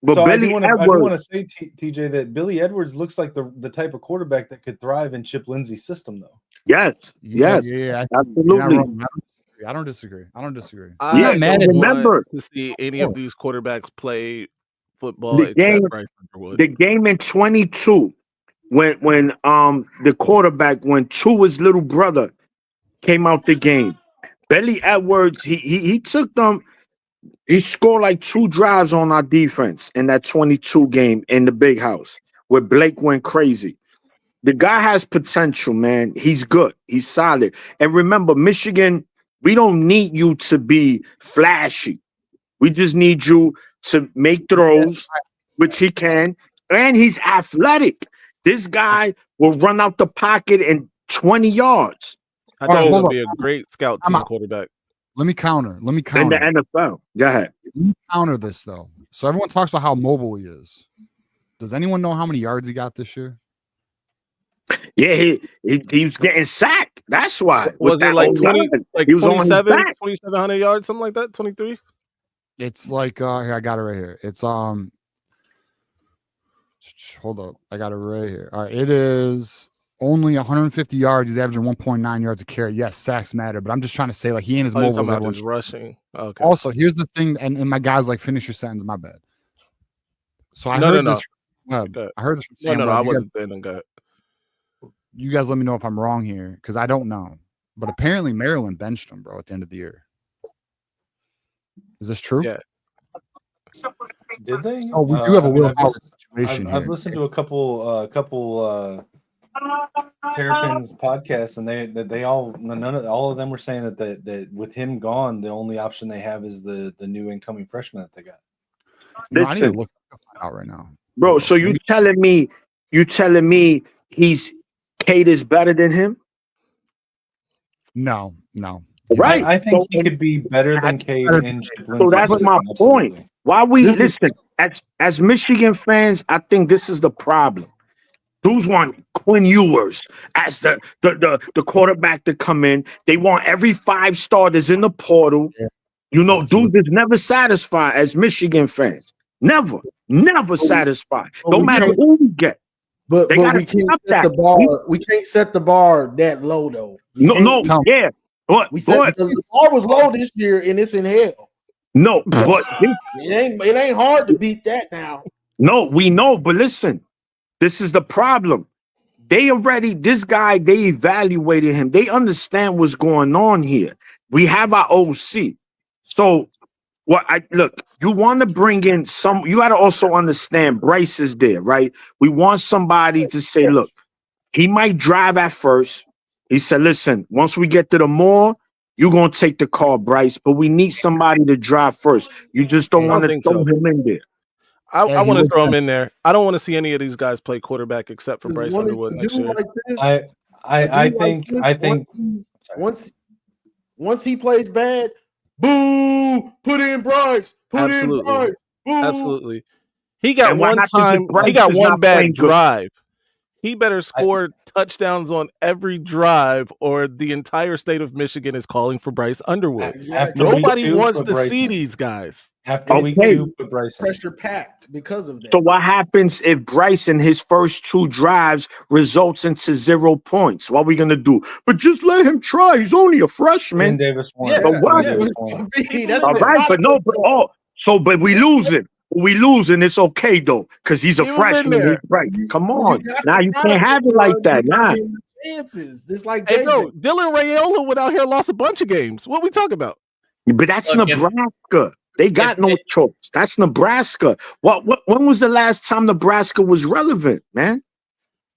But so Billy I Edwards, do want to say, TJ, that Billy Edwards looks like the type of quarterback that could thrive in Chip Lindsey's system, though. yes, yeah, absolutely. I don't disagree. I remember to see any of these quarterbacks play football the game, except Bryce Underwood. the game in 22 when the quarterback, when Tua's little brother came out the game, Billy Edwards, he took them. He scored like 2 drives on our defense in that 22 game in the big house where Blake went crazy. The guy has potential, man. He's good. He's solid. And remember, Michigan, we don't need you to be flashy. We just need you to make throws, which he can. And he's athletic. This guy will run out the pocket in 20 yards. I think he would be a great scout team quarterback. Let me counter. In the NFL. Go ahead. Let me counter this, though. So everyone talks about how mobile he is. Does anyone know how many yards he got this year? Yeah, he was getting sacked. That's why. Was it like 20, like he was 2,700 yards, something like that? 23? It's like here, I got it right here. It's hold up. I got it right here. All right, it is only 150 yards. He's averaging 1.9 yards a carry. Yes, sacks matter, but I'm just trying to say, like, he ain't as mobile as everyone. Rushing. Okay. Also, here's the thing, and my guys like, finish your sentence. My bad. So I heard this. I heard this from Sam. I wasn't saying that. You guys let me know if I'm wrong here, because I don't know. But apparently Maryland benched him, bro, at the end of the year. Is this true? Yeah. Did they? Oh, we do have a Will Howard situation. I've listened to a couple Terrapins podcasts, and they all of them were saying that with him gone, the only option they have is the new incoming freshman that they got. No, I need to look out right now, bro. So you telling me Cade is better than him? No. Right. I think he could be better than Cade and Chip Lindsey. So that's my point. Why we listen as Michigan fans, I think this is the problem. Dudes want Quinn Ewers as the quarterback to come in. They want every 5 starters in the portal. Yeah. You know, dudes is never satisfied as Michigan fans. Never satisfied. No matter who we get. But we can't set the bar. We can't set the bar that low though. Yeah. But the bar was low this year, and it's in hell. No, but it ain't hard to beat that now. No, we know, but listen, this is the problem. They evaluated him. They understand what's going on here. We have our OC. So you want to bring in you got to also understand Bryce is there, right? We want somebody to say, look, he might drive at first. He said, listen, once we get to the mall, you're going to take the car, Bryce, but we need somebody to drive first. You just don't want to throw him in there. I want to throw him in there. I don't want to see any of these guys play quarterback except for Bryce Underwood next year. I think once he plays bad, boo, put in Bryce. Put in Bryce. Boo. Absolutely. He got one time. He got one bad drive. He better score touchdowns on every drive, or the entire state of Michigan is calling for Bryce Underwood. Nobody wants to see these guys. After week 2, put Bryce pressure packed because of that. So what happens if Bryce in his first 2 drives results into 0 points? What are we gonna do? But just let him try. He's only a freshman. Davis won. Yeah, but what? All right, but we lose it. We lose, and it's okay though, because he's a freshman. Right? Come on, now you can't have it like that. Nah. Chances. This like hey, bro, Dylan Raiola went out here and lost a bunch of games. What we talking about? But that's Nebraska. They got no choice. That's Nebraska. When was the last time Nebraska was relevant, man?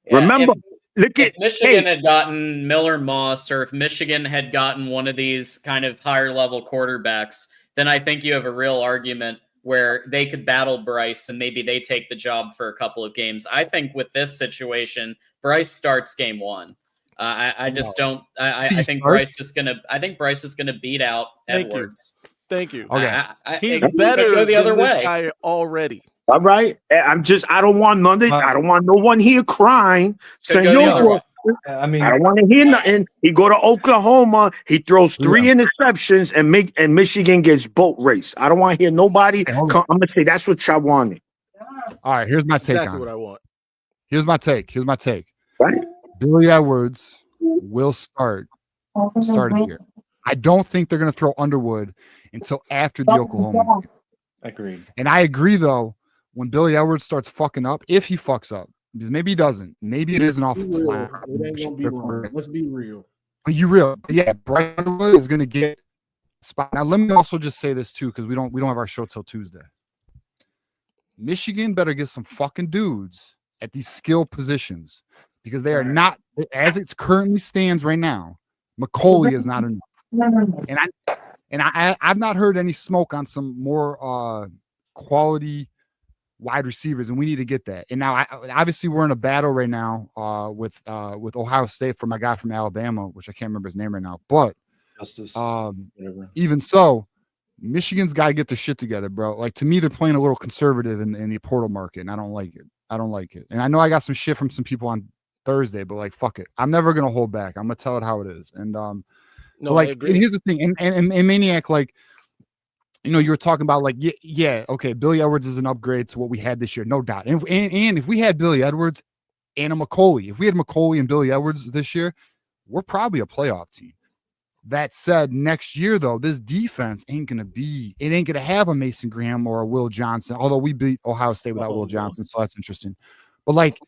Yeah, remember, if Michigan had gotten Miller Moss, or if Michigan had gotten one of these kind of higher level quarterbacks, then I think you have a real argument where they could battle Bryce and maybe they take the job for a couple of games. I think with this situation, Bryce starts game 1. I just don't. I think Bryce is gonna. I think Bryce is gonna beat out Edwards. Thank you. Okay, he's better go the other way. This guy already. All right, I don't want none. I don't want no one here crying saying, I mean, I don't want to hear nothing. He go to Oklahoma. He throws 3 interceptions and Michigan gets boat race. I don't want to hear nobody. I'm gonna say that's what y'all wanted. All right, here's my take exactly on what it. I want. Here's my take. Right. Billy Edwards will start here. I don't think they're going to throw Underwood until after the Oklahoma game. Agreed. And I agree, though, when Billy Edwards starts fucking up, if he fucks up, because maybe he doesn't. Maybe it is an offensive line. It ain't gonna be long. Let's be real. Yeah, Bryce Underwood is going to get a spot. Now, let me also just say this, too, because we don't have our show till Tuesday. Michigan better get some fucking dudes at these skill positions, because they are not, as it currently stands right now, McCauley is not enough. And I've not heard any smoke on some more quality wide receivers, and we need to get that. And now, obviously, we're in a battle right now with Ohio State for my guy from Alabama, which I can't remember his name right now. But even so, Michigan's got to get their shit together, bro. Like, to me, they're playing a little conservative in the portal market, and I don't like it. And I know I got some shit from some people on Thursday, but like, fuck it. I'm never gonna hold back. I'm gonna tell it how it is. And and here's the thing, and Maniac, like, you know, you were talking about like, yeah, okay, Billy Edwards is an upgrade to what we had this year, no doubt. And if we had Billy Edwards and a McCauley, if we had McCauley and Billy Edwards this year, we're probably a playoff team. That said, next year though, this defense ain't gonna have a Mason Graham or a Will Johnson, although we beat Ohio State without Will Johnson, so that's interesting. But like,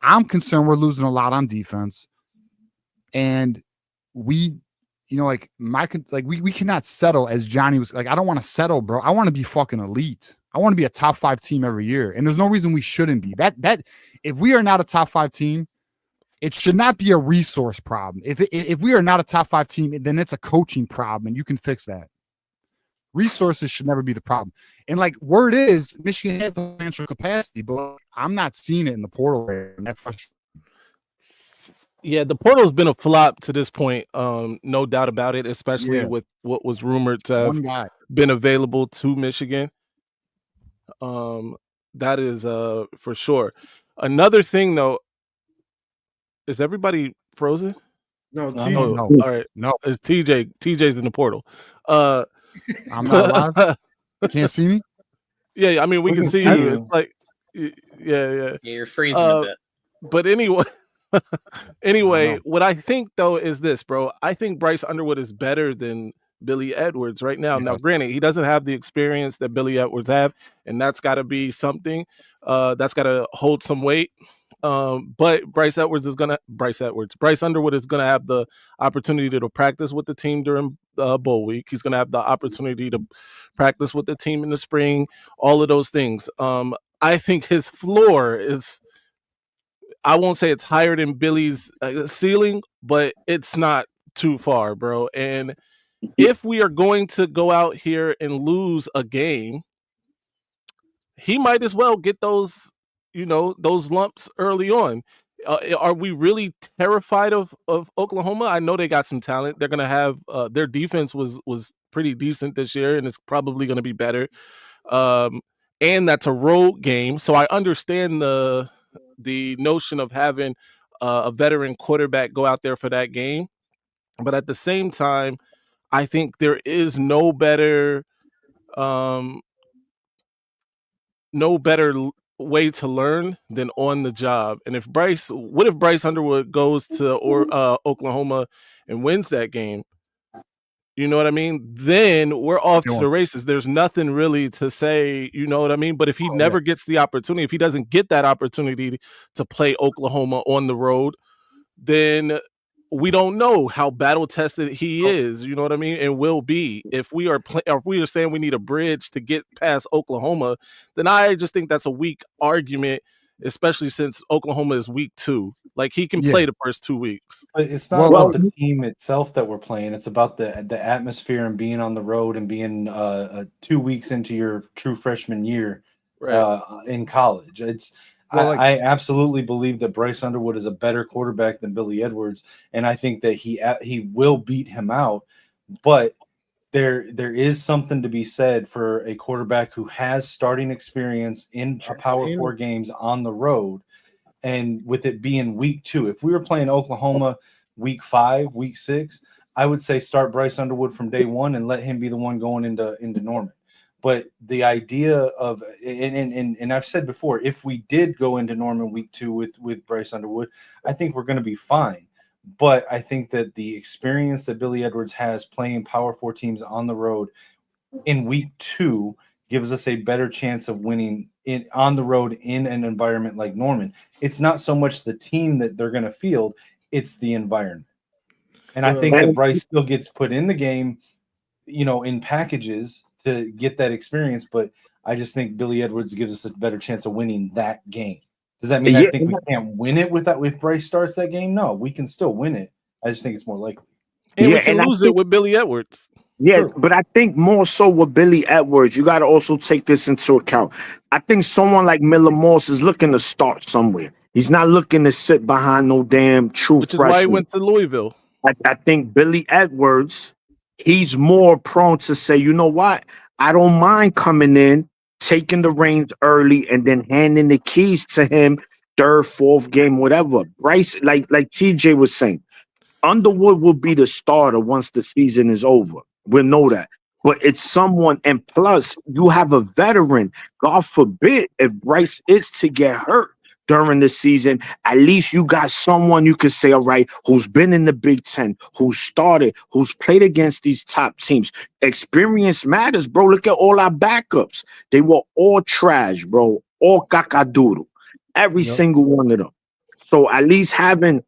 I'm concerned we're losing a lot on defense, and we, you know, like we cannot settle, as Johnny was like, I don't want to settle, bro. I want to be fucking elite. I want to be a top 5 team every year, and there's no reason we shouldn't be. That if we are not a top 5 team, it should not be a resource problem. If we are not a top 5 team, then it's a coaching problem, and you can fix that. Resources should never be the problem. And like, word is, Michigan has the financial capacity, but I'm not seeing it in the portal right now. Yeah, the portal's been a flop to this point, no doubt about it, especially with what was rumored to have been available to Michigan. That is for sure. Another thing, though, is everybody frozen? No, no. All right, no, it's TJ. TJ's in the portal. I'm not alive. You can't see me? Yeah, I mean, we can see you. It's like, yeah, you're freezing a bit. But anyway, what I think though is this, bro. I think Bryce Underwood is better than Billy Edwards right now. Now, granted, he doesn't have the experience that Billy Edwards have, and that's got to be something. That's got to hold some weight. But Bryce Underwood is gonna have the opportunity to practice with the team during bowl week. He's gonna have the opportunity to practice with the team in the spring. All of those things. I think his floor is, I won't say it's higher than Billy's ceiling, but it's not too far, bro. And if we are going to go out here and lose a game, he might as well get those, those lumps early on. Are we really terrified of Oklahoma? I know they got some talent. They're gonna have their defense was pretty decent this year, and it's probably gonna be better. And that's a road game, so I understand the notion of having a veteran quarterback go out there for that game. But at the same time, I think there is no better way to learn than on the job. And what if Bryce Underwood goes to Oklahoma and wins that game? You know what I mean? Then we're off to the races. There's nothing really to say, you know what I mean? But if he never gets the opportunity, if he doesn't get that opportunity to play Oklahoma on the road, then we don't know how battle tested he is, you know what I mean, and will be. If we are saying we need a bridge to get past Oklahoma, then I just think that's a weak argument, especially since Oklahoma is week 2. Like, he can play the first 2 weeks. But it's not about the team itself that we're playing. It's about the atmosphere and being on the road and being 2 weeks into your true freshman year in college. I absolutely believe that Bryce Underwood is a better quarterback than Billy Edwards, and I think that he will beat him out. But there is something to be said for a quarterback who has starting experience in a Power 4 games on the road, and with it being week 2. If we were playing Oklahoma week 5, week 6, I would say start Bryce Underwood from day 1 and let him be the one going into Norman. But the idea of, and I've said before, if we did go into Norman week 2 with Bryce Underwood, I think we're going to be fine. But I think that the experience that Billy Edwards has playing Power 4 teams on the road in week 2 gives us a better chance of winning on the road in an environment like Norman. It's not so much the team that they're going to field, it's the environment. And I think that Bryce still gets put in the game, in packages to get that experience, but I just think Billy Edwards gives us a better chance of winning that game. Does that mean I think we can't win it if Bryce starts that game? No, we can still win it. I just think it's more likely. And we can lose it with Billy Edwards. Yeah, true. But I think more so with Billy Edwards, you got to also take this into account. I think someone like Miller Morse is looking to start somewhere. He's not looking to sit behind no damn true Which is why he went to Louisville. I think Billy Edwards, he's more prone to say, you know what? I don't mind coming in, taking the reins early, and then handing the keys to him 3rd, 4th game, whatever. Bryce, like TJ was saying, Underwood will be the starter once the season is over. We'll know that. But it's someone, and plus, you have a veteran. God forbid if Bryce is to get hurt during the season, at least you got someone you could say, all right, who's been in the Big Ten, who's started, who's played against these top teams. Experience matters, bro. Look at all our backups. They were all trash, bro. All cacadoodle. Every single one of them. So at least having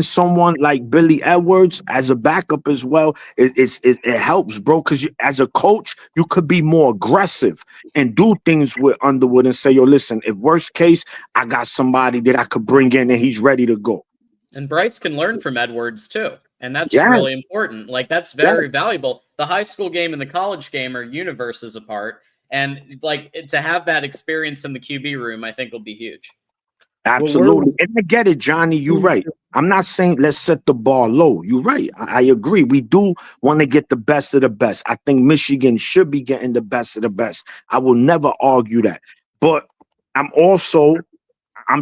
someone like Billy Edwards as a backup as well, it helps, bro, because as a coach, you could be more aggressive and do things with Underwood and say, yo, listen, if worst case, I got somebody that I could bring in and he's ready to go. And Bryce can learn from Edwards too. And that's really important. Like, that's very valuable. The high school game and the college game are universes apart. And like, to have that experience in the QB room, I think will be huge. Absolutely. And I get it, Johnny. You're right. I'm not saying let's set the bar low. You're right. I agree. We do want to get the best of the best. I think Michigan should be getting the best of the best. I will never argue that. But I'm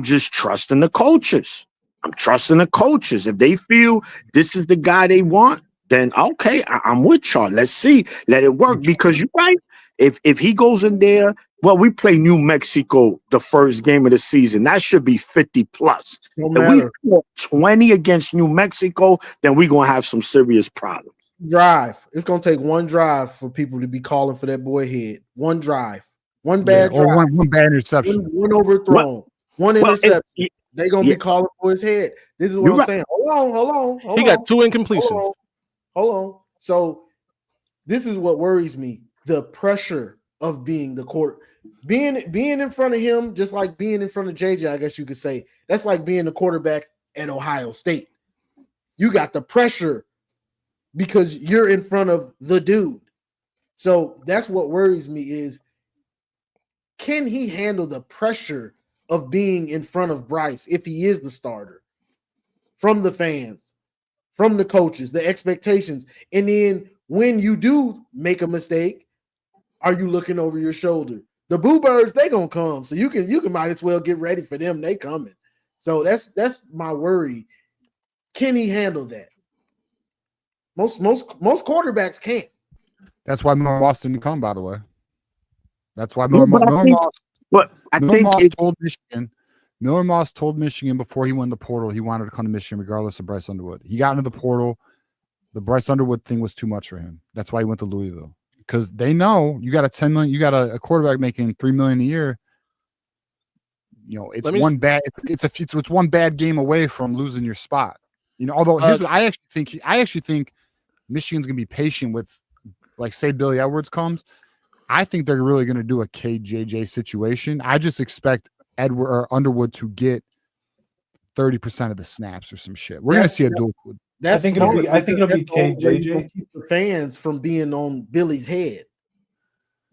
just trusting the coaches. I'm trusting the coaches. If they feel this is the guy they want, then okay, I'm with y'all. Let's see. Let it work. Because you're right. If he goes in there, well, we play New Mexico the first game of the season. That should be 50 plus. If we score 20 against New Mexico, then we're going to have some serious problems. Drive. It's going to take one drive for people to be calling for that boy head. One drive. One bad drive. Or one bad interception. One overthrown. One interception. They're going to be calling for his head. This is what I'm saying. Hold on. He got 2 incompletions. Hold on. So this is what worries me. The pressure of being the court, being in front of him, just like being in front of JJ, I guess you could say. That's like being the quarterback at Ohio State. You got the pressure because you're in front of the dude. So that's what worries me is can he handle the pressure of being in front of Bryce if he is the starter? From the fans, from the coaches, the expectations. And then when you do make a mistake, are you looking over your shoulder? The Boo Birds, they gonna come. So you can might as well get ready for them. They coming. So that's my worry. Can he handle that? Most quarterbacks can't. That's why Miller Moss didn't come, by the way. That's why No, Miller Moss told Michigan. Miller Moss told Michigan before he went in the portal he wanted to come to Michigan regardless of Bryce Underwood. He got into the portal. The Bryce Underwood thing was too much for him. That's why he went to Louisville. Because they know you got a $10 million, you got a quarterback making $3 million a year. You know, it's one bad game away from losing your spot. You know, although here's what I actually think Michigan's gonna be patient with, like, say Billy Edwards comes. I think they're really gonna do a KJJ situation. I just expect Edward or Underwood to get 30% of the snaps or some shit. We're gonna see a dual. I think it'll be KJJ. Keep the fans from being on Billy's head.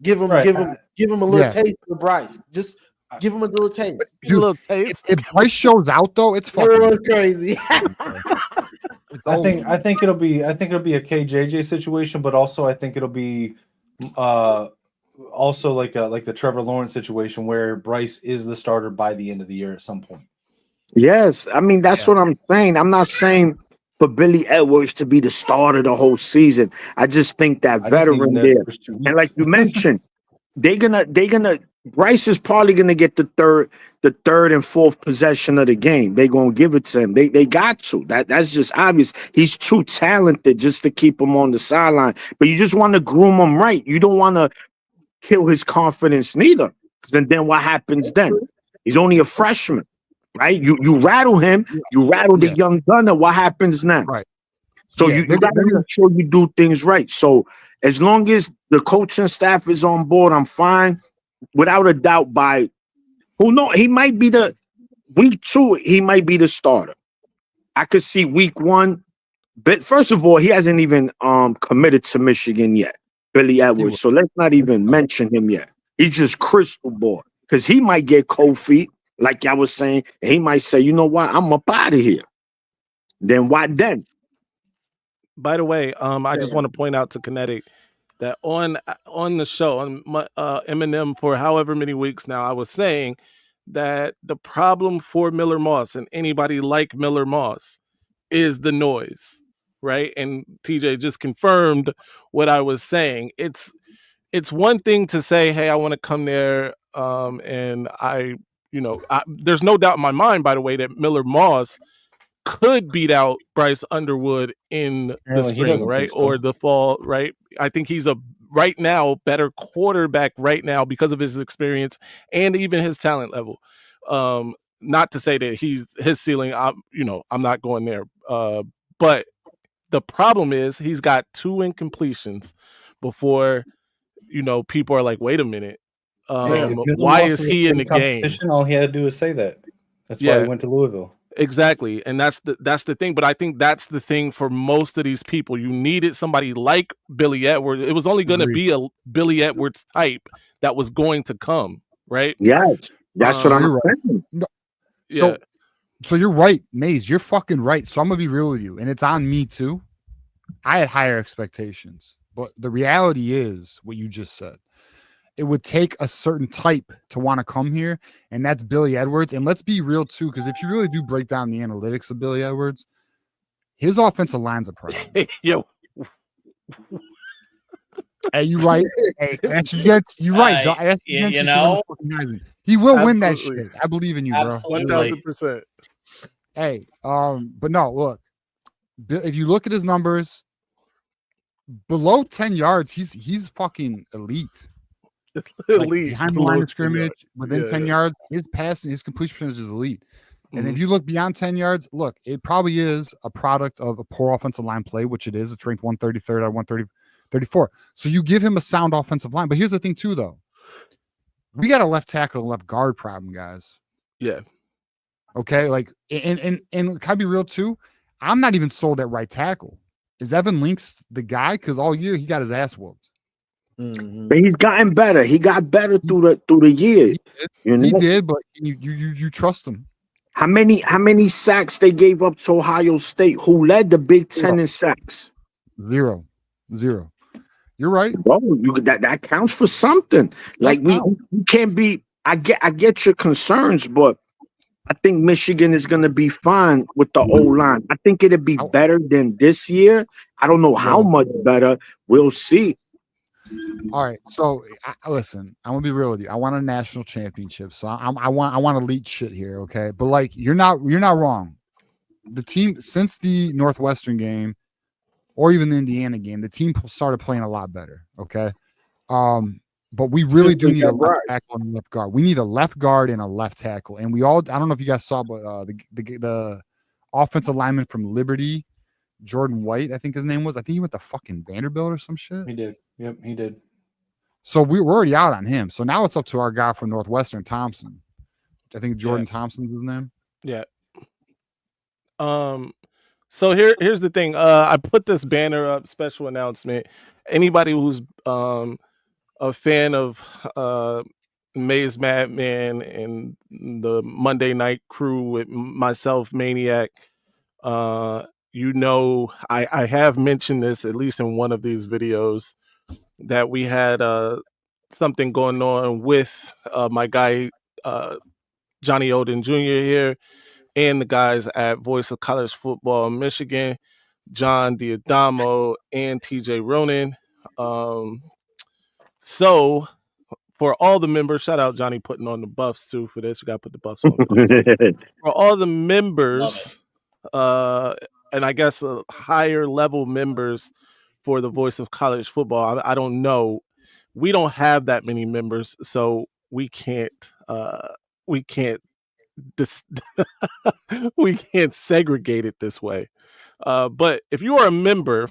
Give him a little taste of Bryce. Just give him a little taste. Dude, a little taste. If Bryce shows out though, it's fucking crazy. I think it'll be a KJJ situation, but also I think it'll be also like the Trevor Lawrence situation where Bryce is the starter by the end of the year at some point. Yes, I mean that's what I'm saying. I'm not saying for Billy Edwards to be the starter the whole season. I just think that veteran there, and like you mentioned, they're gonna. Bryce is probably gonna get the third and fourth possession of the game. They're gonna give it to him. They got to. That's just obvious. He's too talented just to keep him on the sideline. But you just want to groom him right. You don't want to kill his confidence neither. Because then what happens then? He's only a freshman. Right, you rattle him, you rattle the young gunner. What happens now? Right. So you got to make sure you do things right. So as long as the coaching staff is on board, I'm fine. Without a doubt, by who knows, he might be the week 2. He might be the starter. I could see week 1, but first of all, he hasn't even committed to Michigan yet, Billy Edwards. So let's not even mention him yet. He's just crystal ball because he might get cold feet. Like I was saying, he might say, you know what, I'm up out of here. Then what then? By the way, I just want to point out to Kinetic that on the show, on Eminem for however many weeks now, I was saying that the problem for Miller Moss and anybody like Miller Moss is the noise, right? And TJ just confirmed what I was saying. It's one thing to say, hey, I want to come there, and there's no doubt in my mind, by the way, that Miller Moss could beat out Bryce Underwood in the spring, right? So. Or the fall, right? I think he's right now better quarterback right now because of his experience and even his talent level. Not to say that his ceiling, I'm not going there. But the problem is he's got 2 incompletions before, people are like, wait a minute. Why is he in the game? All he had to do is say that. That's why he went to Louisville. Exactly. And that's the thing. But I think that's the thing for most of these people. You needed somebody like Billy Edwards. It was only going to be a Billy Edwards type that was going to come, right? Yes. That's what I'm saying. Yeah. So you're right, Maize. You're fucking right. So I'm going to be real with you. And it's on me too. I had higher expectations. But the reality is what you just said. It would take a certain type to want to come here, and that's Billy Edwards. And let's be real too, because if you really do break down the analytics of Billy Edwards, his offensive line's a problem. Yo, hey, you right? Hey, you right. He will win that shit. I believe in you, bro. 1,000%. Hey, but no, look. If you look at his numbers, below 10 yards, he's fucking elite. Like behind the line of scrimmage, within 10 yards, his passing, his completion percentage is elite. And if you look beyond 10 yards, look, it probably is a product of a poor offensive line play, which it is. It's ranked 133rd out of 134. So you give him a sound offensive line. But here's the thing, too, though. We got a left tackle and left guard problem, guys. Yeah. Okay, like, and can I be real, too? I'm not even sold at right tackle. Is Evan Links the guy? Because all year he got his ass whooped. But he's gotten better. He got better through the year. He did, but you trust him. How many sacks they gave up to Ohio State, who led the Big Ten in sacks? Zero. You're right. Bro, that counts for something. Like we can't be. I get your concerns, but I think Michigan is going to be fine with the O-line. I think it'll be better than this year. I don't know how much better. We'll see. All right. So listen, I'm gonna be real with you. I want a national championship. So I want elite shit here. Okay. But like, you're not wrong. The team, since the Northwestern game or even the Indiana game, the team started playing a lot better. Okay. But we really do need a left tackle and a left guard. We need a left guard and a left tackle. And we all, I don't know if you guys saw, but the offensive lineman from Liberty, Jordan White, I think his name was. I think he went to fucking Vanderbilt or some shit. He did. Yep, he did. So we're already out on him. So now it's up to our guy from Northwestern, Thompson. I think Jordan Thompson's his name. Yeah. So here's the thing. I put this banner up, special announcement. Anybody who's a fan of Maize Madman and the Monday Night Crew with myself, Maniac, you know, I have mentioned this at least in one of these videos that we had something going on with my guy Johnny Oden Jr. here and the guys at Voice of College Football in Michigan, John Adamo and TJ Ronan. So for all the members, shout out Johnny putting on the buffs too for this. You gotta put the buffs on. For all the members, and I guess higher level members for the Voice of College Football. I don't know. We don't have that many members, so we can't we can't segregate it this way. But if you are a member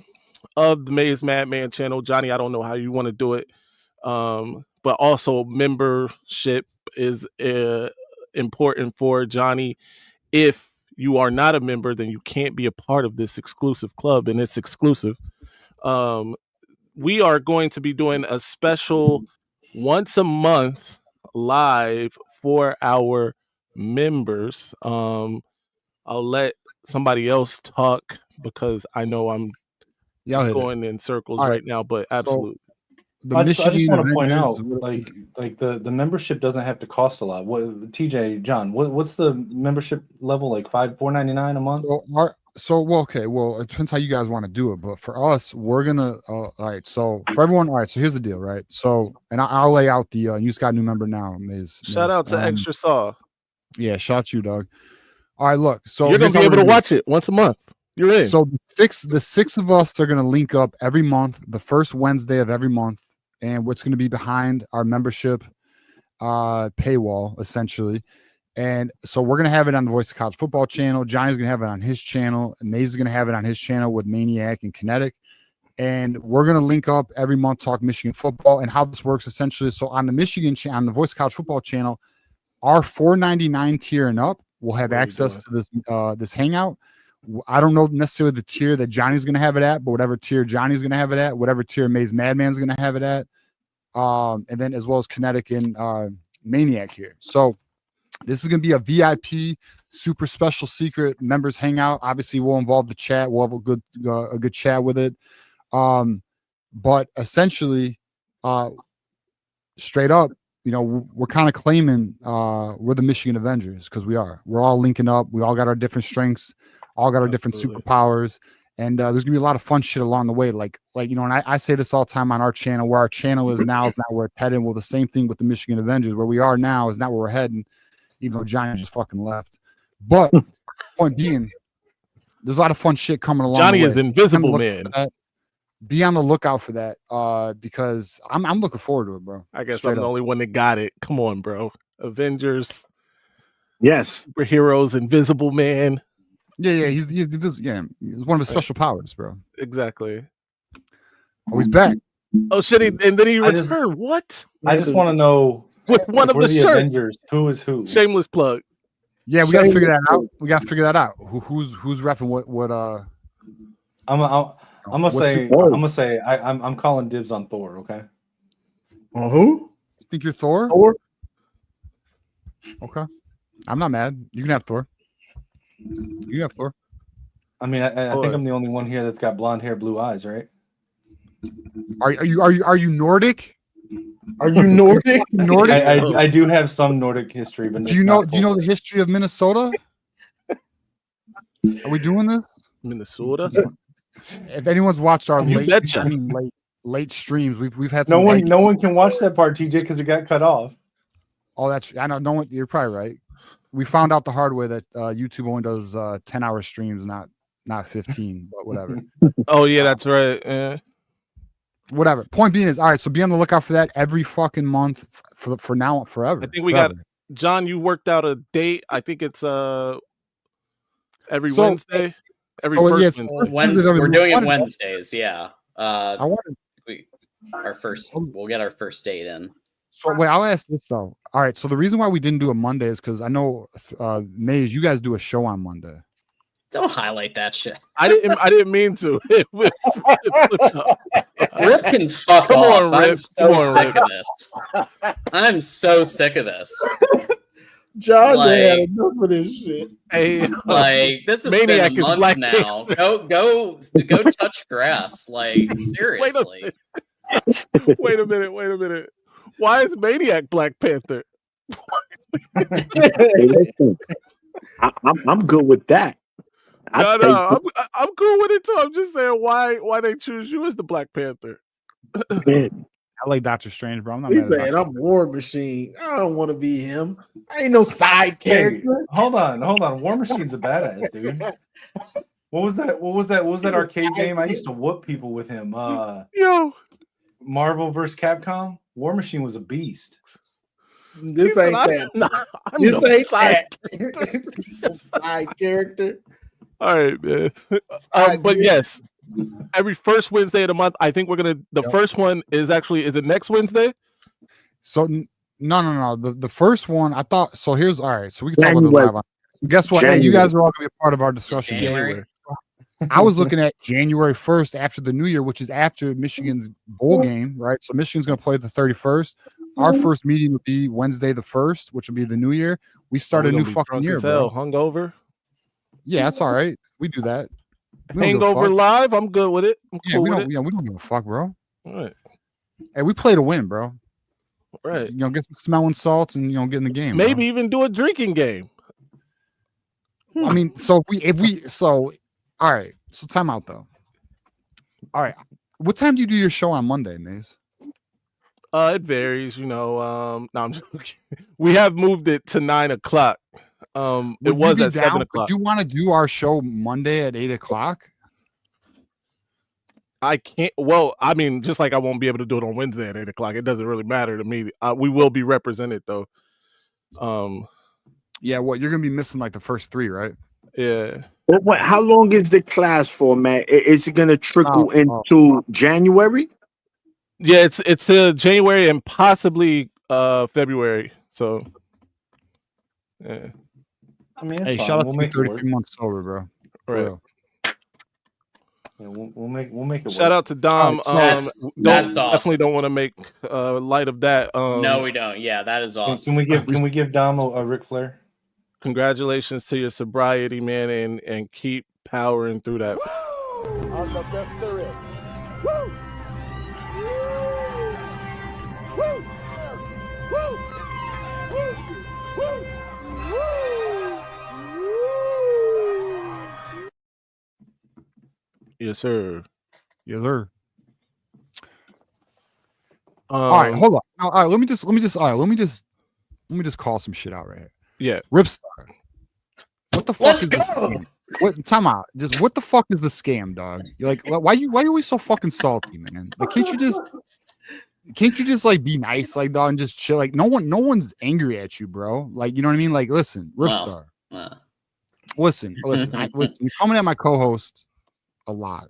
of the Maize Madman channel, Johnny, I don't know how you want to do it. But also membership is important for Johnny. If you are not a member, then you can't be a part of this exclusive club, and it's exclusive. We are going to be doing a special once a month live for our members. I'll let somebody else talk because I know I'm going in circles right now, but absolutely. I just want to point out, like the membership doesn't have to cost a lot. What TJ John, what's the membership level, like $4.99 a month? Well, it depends how you guys want to do it, but for us, we're gonna all right. So for everyone, all right. So here's the deal, right? So, and I'll lay out the you just got a new member now. Shout out to Extra Saw. Yeah, shout out you, Doug. All right, look. So you're gonna be able to watch it once a month. You're in. So the six of us are gonna link up every month, the first Wednesday of every month, and what's gonna be behind our membership paywall, essentially. And so we're going to have it on the Voice of College Football channel. Johnny's going to have it on his channel. And Maize is going to have it on his channel with Maniac and Kinetic. And we're going to link up every month, talk Michigan football. And how this works essentially. So on the on the Voice of College Football channel, our $4.99 tier and up will have access to this hangout. I don't know necessarily the tier that Johnny's going to have it at, but whatever tier Johnny's going to have it at, whatever tier Maize Madman's going to have it at. And then as well as Kinetic and Maniac here. So this is going to be a VIP, super special secret members hangout. Obviously, we'll involve the chat. We'll have a good chat with it. But essentially, straight up, you know, we're kind of claiming we're the Michigan Avengers because we are. We're all linking up. We all got our different strengths, all got our different superpowers, and there's gonna be a lot of fun shit along the way. Like you know, and I say this all the time on our channel. Where our channel is now is not where it's heading. Well, the same thing with the Michigan Avengers. Where we are now is not where we're heading. Even though Johnny just fucking left. But point being, there's a lot of fun shit coming along. Johnny is invisible, man. Be on the lookout for that because I'm looking forward to it, bro. I guess I'm the only one that got it. Come on, bro. Avengers. Yes. Superheroes, Invisible Man. Yeah, he's one of his special powers, bro. Exactly. Oh, he's back. Oh shit, and then he returned. What? I just want to know with one of the shirts. Avengers, who is who? Shameless plug. Yeah, we gotta figure that out. Who's repping what I'm gonna say I'm calling dibs on Thor, okay? On who? You think you're Thor? Thor? Okay. I'm not mad. You can have Thor. You can have Thor. I mean, I think I'm the only one here that's got blonde hair, blue eyes, right? Are you Nordic? Are you Nordic? Nordic? I do have some Nordic history, but do you know the history of Minnesota? Are we doing this? Minnesota? If anyone's watched our betcha. late streams, we've had no some one can watch that part, TJ, because it got cut off. Oh, that's I know. No one. You're probably right. We found out the hard way that YouTube only does 10-hour streams, not 15, but whatever. Oh yeah, that's right. Yeah. Whatever. Point being is, all right. So be on the lookout for that every fucking month for now forever. I think we got John. You worked out a date. I think it's every Wednesday. Every first Wednesday. We're doing it Wednesdays. Yeah. We'll get our first date in. So wait, I'll ask this though. All right. So the reason why we didn't do a Monday is because I know Maize, you guys do a show on Monday. Don't highlight that shit. I didn't mean to. Rip can fuck off. I'm so sick of this. I'm so sick of this. John had enough of this shit. Hey, like this has Maniac been a month now. Go touch grass. Like seriously. Wait a minute. Why is Maniac Black Panther? I'm good with that. I'm cool with it too. I'm just saying why they choose you as the Black Panther. I like Doctor Strange, bro. I'm not. He's saying I'm War Machine. I don't want to be him. I ain't no side character. Hey, hold on. War Machine's a badass, dude. What was that arcade game? I used to whoop people with him. Marvel vs. Capcom. War Machine was a beast. This ain't that. This ain't that. Side character. All right, man. But yes, every first Wednesday of the month. I think we're gonna. The first one is it next Wednesday? So no. The first one I thought. So here's all right. So we can talk about the live. Guess what? Hey, you guys are all gonna be a part of our discussion. January. I was looking at January 1st after the New Year, which is after Michigan's bowl game, right? So Michigan's going to play the 31st. Our first meeting would be Wednesday the 1st, which would be the New Year. We start a new fucking year, bro. Hungover? Yeah, that's all right. We do that. Hangover live? I'm good with it. We don't give a fuck, bro. All right. Hey, we play to win, bro. Right. Get some smelling salts and get in the game. Maybe even do a drinking game. I mean, so if we all right, so time out though. All right, what time do you do your show on Monday, Maize? It varies, No, I'm joking. We have moved it to 9 o'clock. It was at 7 o'clock. Do you want to do our show Monday at 8 o'clock? I can't. Well, I mean, just like I won't be able to do it on Wednesday at 8 o'clock. It doesn't really matter to me. We will be represented though. Yeah. What you're gonna be missing like the first 3, right? Yeah. How long is the class for, man? Is it going to trickle into January? Yeah, it's January and possibly February. So, yeah. I mean, hey, shout out to 33 months sober, bro. Right. Yeah, we'll make it. Shout out to Dom. That's awesome. Definitely don't want to make light of that. No, we don't. Yeah, that is awesome. Can we give Dom a Ric Flair? Congratulations to your sobriety, man, and keep powering through that. I'm the best there is. Woo! Woo! Woo! Woo! Yes, sir. Yes, sir. All right, hold on. All right, let me just call some shit out right here. Yeah. Ripstar. What the fuck is this scam? Time out. Just what the fuck is the scam, dog? You're like, why you always so fucking salty, man? Like, can't you just like be nice, like, dog, and just chill? Like, no one's angry at you, bro. Like, you know what I mean? Like, listen, Ripstar. Listen. You're coming at my co-host a lot.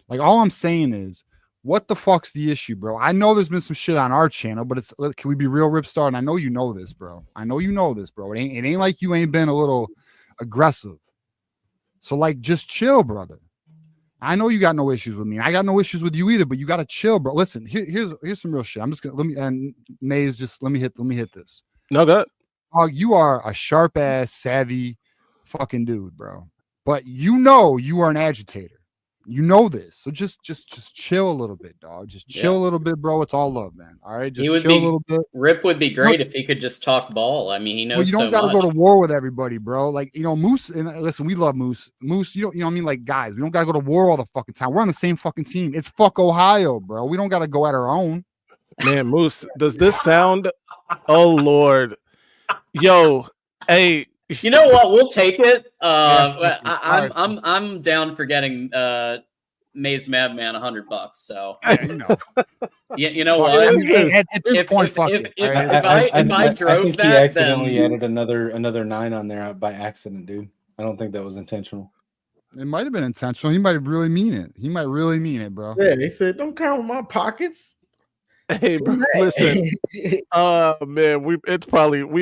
Like, all I'm saying is, what the fuck's the issue, bro? I know there's been some shit on our channel, but can we be real, Ripstar? And I know you know this, bro. It ain't like you ain't been a little aggressive. So, like, just chill, brother. I know you got no issues with me. I got no issues with you either, but you got to chill, bro. Listen, here's some real shit. I'm just gonna and Maize, just let me hit this. No, good. You are a sharp ass, savvy fucking dude, bro. But you know you are an agitator. You know this, so just chill a little bit, dog. Just chill a little bit, bro. It's all love, man. All right, just chill a little bit. Rip would be great if he could just talk ball. I mean, he knows. Well, you don't got to go to war with everybody, bro. Like, you know, Moose. And listen, we love Moose. Moose, you know what I mean? Like, guys, we don't got to go to war all the fucking time. We're on the same fucking team. It's fuck Ohio, bro. We don't got to go at our own. Man, Moose, does this sound? Oh Lord, yo, hey. You know what? We'll take it. I'm down for getting Maize Madman $100. So you know what? At this point, if I drove think that, he accidentally then... added another 9 on there by accident, dude. I don't think that was intentional. It might have been intentional. He might really mean it. He might really mean it, bro. Yeah, they said, "Don't count my pockets." Hey, bro, listen. Man, we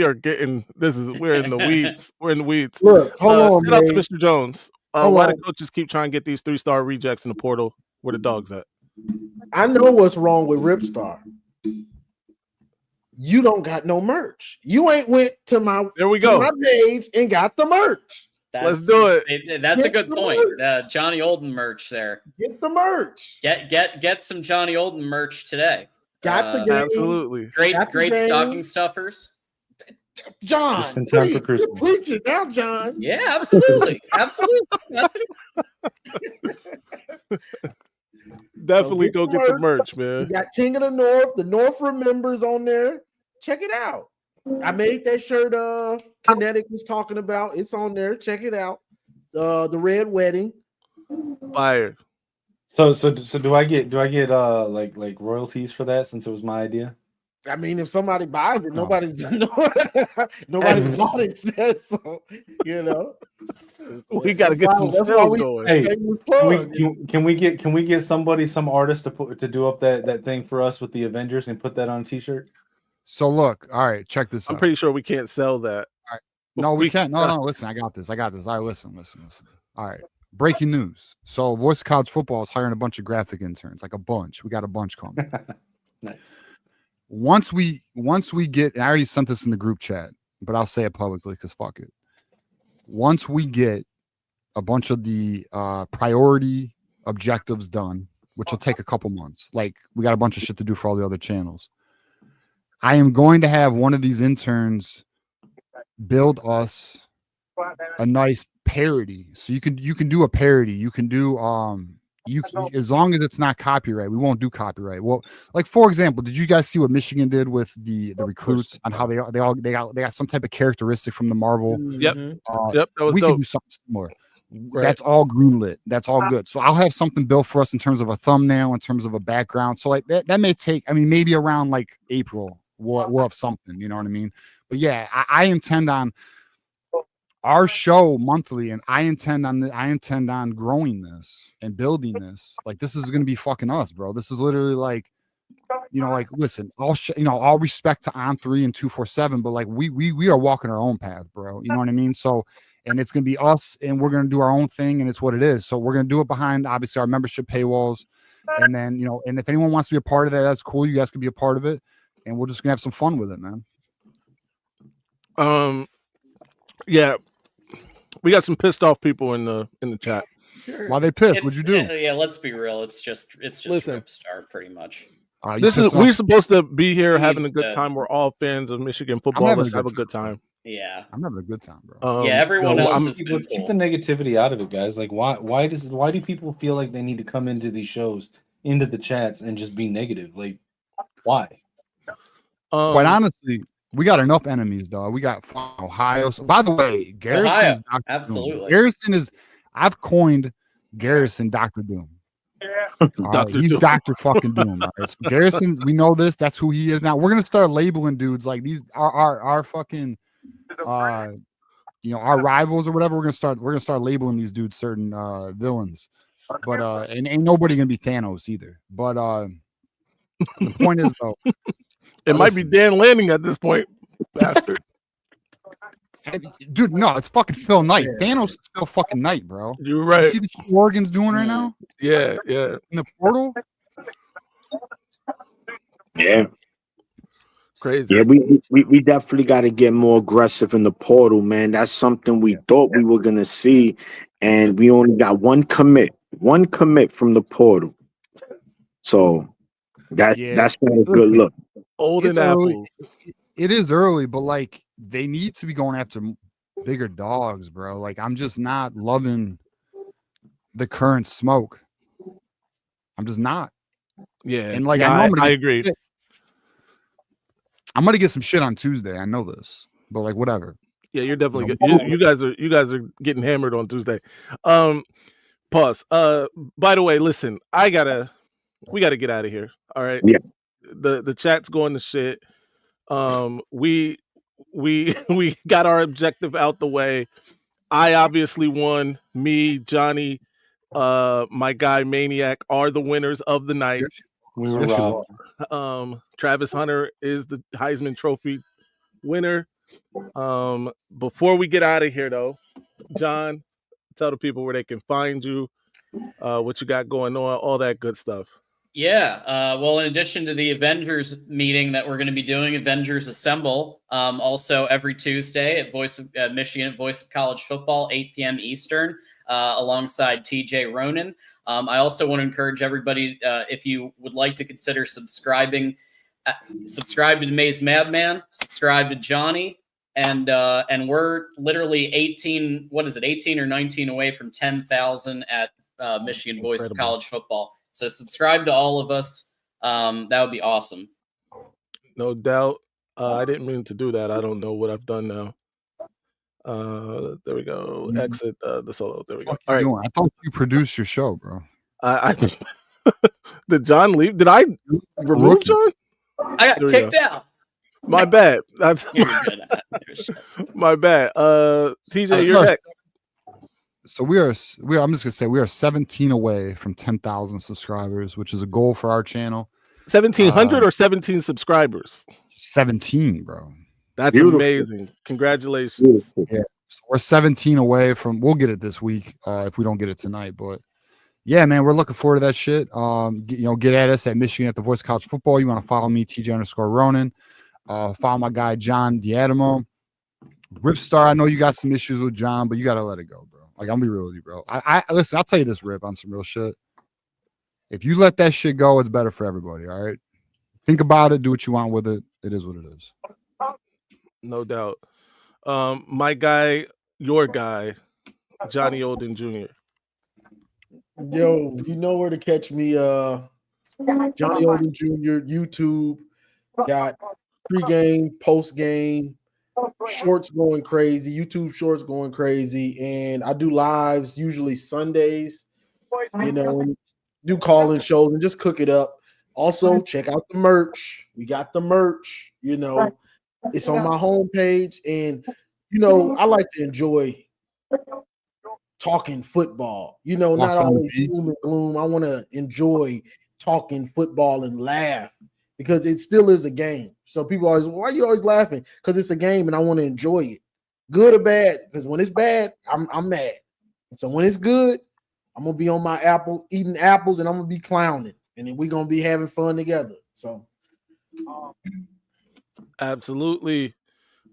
are getting we're in the weeds. We're in the weeds. Look, hold on, shout out to Mr. Jones. Why the coaches keep trying to get these 3-star rejects in the portal? Where the dog's at? I know what's wrong with Ripstar. You don't got no merch. You ain't went to my my page and got the merch. Let's do it. That's a good point. Johnny Olden merch there. Get the merch. Get some Johnny Olden merch today. Got the game. Absolutely. Great stocking stuffers. John, just in time for Christmas. You're preaching now, John. Yeah, absolutely. Definitely go get the merch, man. You got King of the North. The North Remembers on there. Check it out. I made that shirt Kinetic was talking about. It's on there. Check it out. The Red Wedding. Fire. So do I get like royalties for that since it was my idea? I mean, if somebody buys it, nobody's bought it. So, you know, we got to get some sales going. Hey, can we get some artist to do up that thing for us with the Avengers and put that on a t-shirt? So look, all right, check this out. I'm pretty sure we can't sell that. All right. No, we can't. No, listen, I got this. All right, listen. All right. Breaking news. So Voice of College Football is hiring a bunch of graphic interns, like a bunch. We got a bunch coming. Nice. Once we get, and I already sent this in the group chat, but I'll say it publicly because fuck it. Once we get a bunch of the priority objectives done, which will take a couple months, like we got a bunch of shit to do for all the other channels. I am going to have one of these interns build us a nice parody. So you can do a parody. You can do as long as it's not copyright, we won't do copyright. Well, like for example, did you guys see what Michigan did with the recruits and how they got some type of characteristic from the Marvel? Yep. That was we dope. can do something similar. Right. That's all greenlit. That's all good. So I'll have something built for us in terms of a thumbnail, in terms of a background. So like that may take, I mean, maybe around like April, we'll have something, you know what I mean? But yeah, I intend on our show monthly, and I intend on growing this and building this. Like this is going to be fucking us, bro. This is literally like, you know, like listen, all respect to On3 and 247, but like we are walking our own path, bro. You know what I mean? So, and it's going to be us, and we're going to do our own thing, and it's what it is. So we're going to do it behind obviously our membership paywalls, and then and if anyone wants to be a part of that, that's cool. You guys can be a part of it, and we're just gonna have some fun with it, man. Yeah. We got some pissed off people in the chat. Why they pissed? What'd you do? Yeah, let's be real. It's just Listen, Ripstar pretty much. We're supposed to be here having a good time. We're all fans of Michigan football. Let's have a good time. Yeah, I'm having a good time, bro. Yeah, everyone else has been let's keep the negativity out of it, guys. Like, why do people feel like they need to come into these shows, into the chats, and just be negative? Like, why? Quite honestly, we got enough enemies, dog. We got Ohio. So, by the way, Garrison, absolutely. Garrison is. I've coined Garrison Dr. Doom. Right, he's Doom. Dr. fucking Doom. All right? So Garrison, we know this. That's who he is now. We're gonna start labeling dudes like these. Our fucking, our rivals or whatever. We're gonna start labeling these dudes certain villains. But and ain't nobody gonna be Thanos either. But the point is though. It might be Dan Lanning at this point, bastard. Dude, no, it's fucking Phil Knight. Thanos is Phil fucking Knight, bro. You're right. You see the shit Oregon's doing right now? Yeah. In the portal? Yeah. Crazy. Yeah, we definitely got to get more aggressive in the portal, man. That's something we thought we were gonna see, and we only got one commit from the portal. So that's not a good look. Olden apples. It is early, but like they need to be going after bigger dogs, bro. Like I'm just not loving the current smoke. I'm just not. Yeah, and like no, I agree. I'm gonna get some shit on Tuesday. I know this, but like whatever. Yeah, you're definitely good. You guys are getting hammered on Tuesday. Pause. By the way, listen, we gotta get out of here. All right. Yeah. The chat's going to shit. We got our objective out the way. I obviously won. Me, Johnny, my guy Maniac are the winners of the night. We were robbed. Travis Hunter is the Heisman Trophy winner. Before we get out of here, though, John, tell the people where they can find you, what you got going on, all that good stuff. Yeah. Well, in addition to the Avengers meeting that we're going to be doing, Avengers Assemble, also every Tuesday at Michigan at Voice of College Football, 8 p.m. Eastern, alongside TJ Ronan. I also want to encourage everybody, if you would like to consider subscribe to Maize Madman, subscribe to Johnny, and we're literally 18 or 19 away from 10,000 at Michigan Voice of College Football. So subscribe to all of us. That would be awesome. No doubt. I didn't mean to do that. I don't know what I've done now. There we go. Exit the solo. There we go. All right. I thought you produced your show, bro. I did John leave? Did I remove John? I got kicked out. My bad. That's my bad. TJ, you're next. So we are. I'm just gonna say we are 17 away from 10,000 subscribers, which is a goal for our channel. 1,700 or 17 subscribers? 17, bro. That's Beautiful. Amazing. Congratulations. Yeah, so we're 17 away from. We'll get it this week if we don't get it tonight. But yeah, man, we're looking forward to that shit. Get at us at Michigan at the Voice of College Football. You want to follow me, TJ_Ronan. Follow my guy John Adamo. Ripstar, I know you got some issues with John, but you gotta let it go, bro. Like, I'll be real with you, bro. I listen, I'll tell you this, Rip, on some real shit. If you let that shit go, it's better for everybody, all right? Think about it, do what you want with it. It is what it is. No doubt. My guy, your guy, Johnny Olden Jr. Yo, you know where to catch me. Johnny Olden Jr. YouTube got pre-game, post-game, shorts going crazy, YouTube shorts going crazy, and I do lives usually Sundays, and do call-in shows and just cook it up. Also, check out the merch. We got the merch, it's on my homepage, and I like to enjoy talking football, not always doom and gloom. I want to enjoy talking football and laugh because it still is a game. So people always, why are you always laughing? Because it's a game and I want to enjoy it, good or bad. Because when it's bad, I'm mad. And so when it's good, I'm gonna be on my apple eating apples and I'm gonna be clowning, and then we're gonna be having fun together. So absolutely.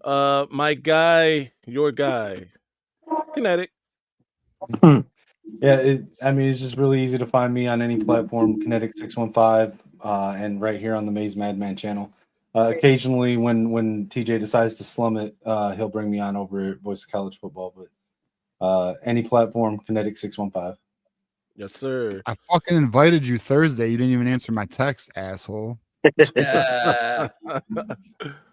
My guy, your guy, Kinetic. Yeah, it's just really easy to find me on any platform, Kinetic615, and right here on the Maize Madman channel. Occasionally, when TJ decides to slum it, he'll bring me on over at Voice of College Football. But any platform, Kinetic615. Yes, sir. I fucking invited you Thursday. You didn't even answer my text, asshole. Hey,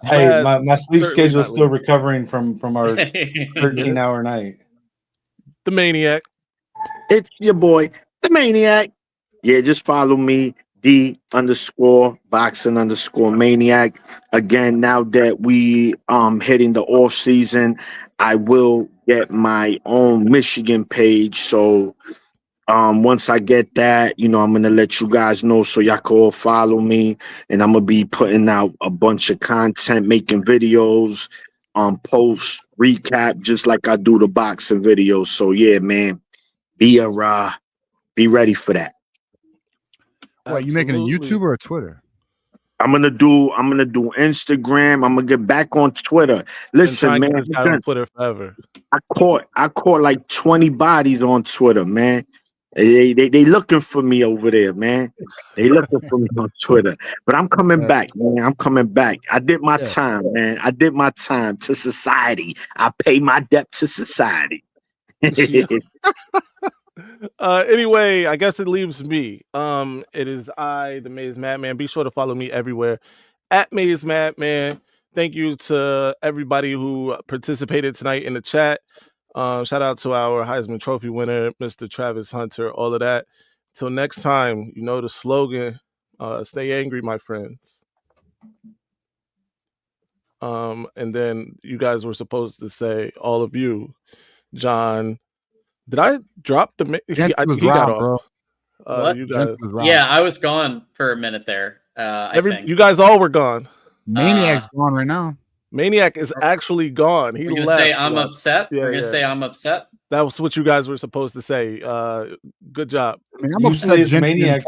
my sleep schedule is still recovering from our 13-hour night. The Maniac. It's your boy, the Maniac. Yeah, just follow me, D_boxing_maniac. Again, now that we hitting the off season, I will get my own Michigan page. So once I get that, I'm gonna let you guys know so y'all can all follow me, and I'm gonna be putting out a bunch of content, making videos, post recap just like I do the boxing videos. So yeah, man, be ready for that. What, you making a YouTube or a Twitter? I'm gonna do Instagram. I'm gonna get back on Twitter. Listen, man, this guy on Twitter forever. I caught like 20 bodies on Twitter, man. They looking for me over there, man. They looking for me on Twitter. But I'm coming back, man. I'm coming back. I did my time, man. I did my time to society. I pay my debt to society. Anyway, I guess it leaves me. It is I, the Maize Madman. Be sure to follow me everywhere at Maize Madman. Thank you to everybody who participated tonight in the chat. Shout out to our Heisman Trophy winner, Mr. Travis Hunter, all of that. Till next time, you know the slogan, stay angry, my friends. And then you guys were supposed to say, all of you, John, did I drop the... He got off. Bro. What? You guys, yeah, I was gone for a minute there. I think. You guys all were gone. Maniac's gone right now. Maniac is actually gone. He We're left. Say I'm upset. Yeah, We're gonna say I'm upset. That was what you guys were supposed to say. Good job. I mean, I'm upset. Maniac.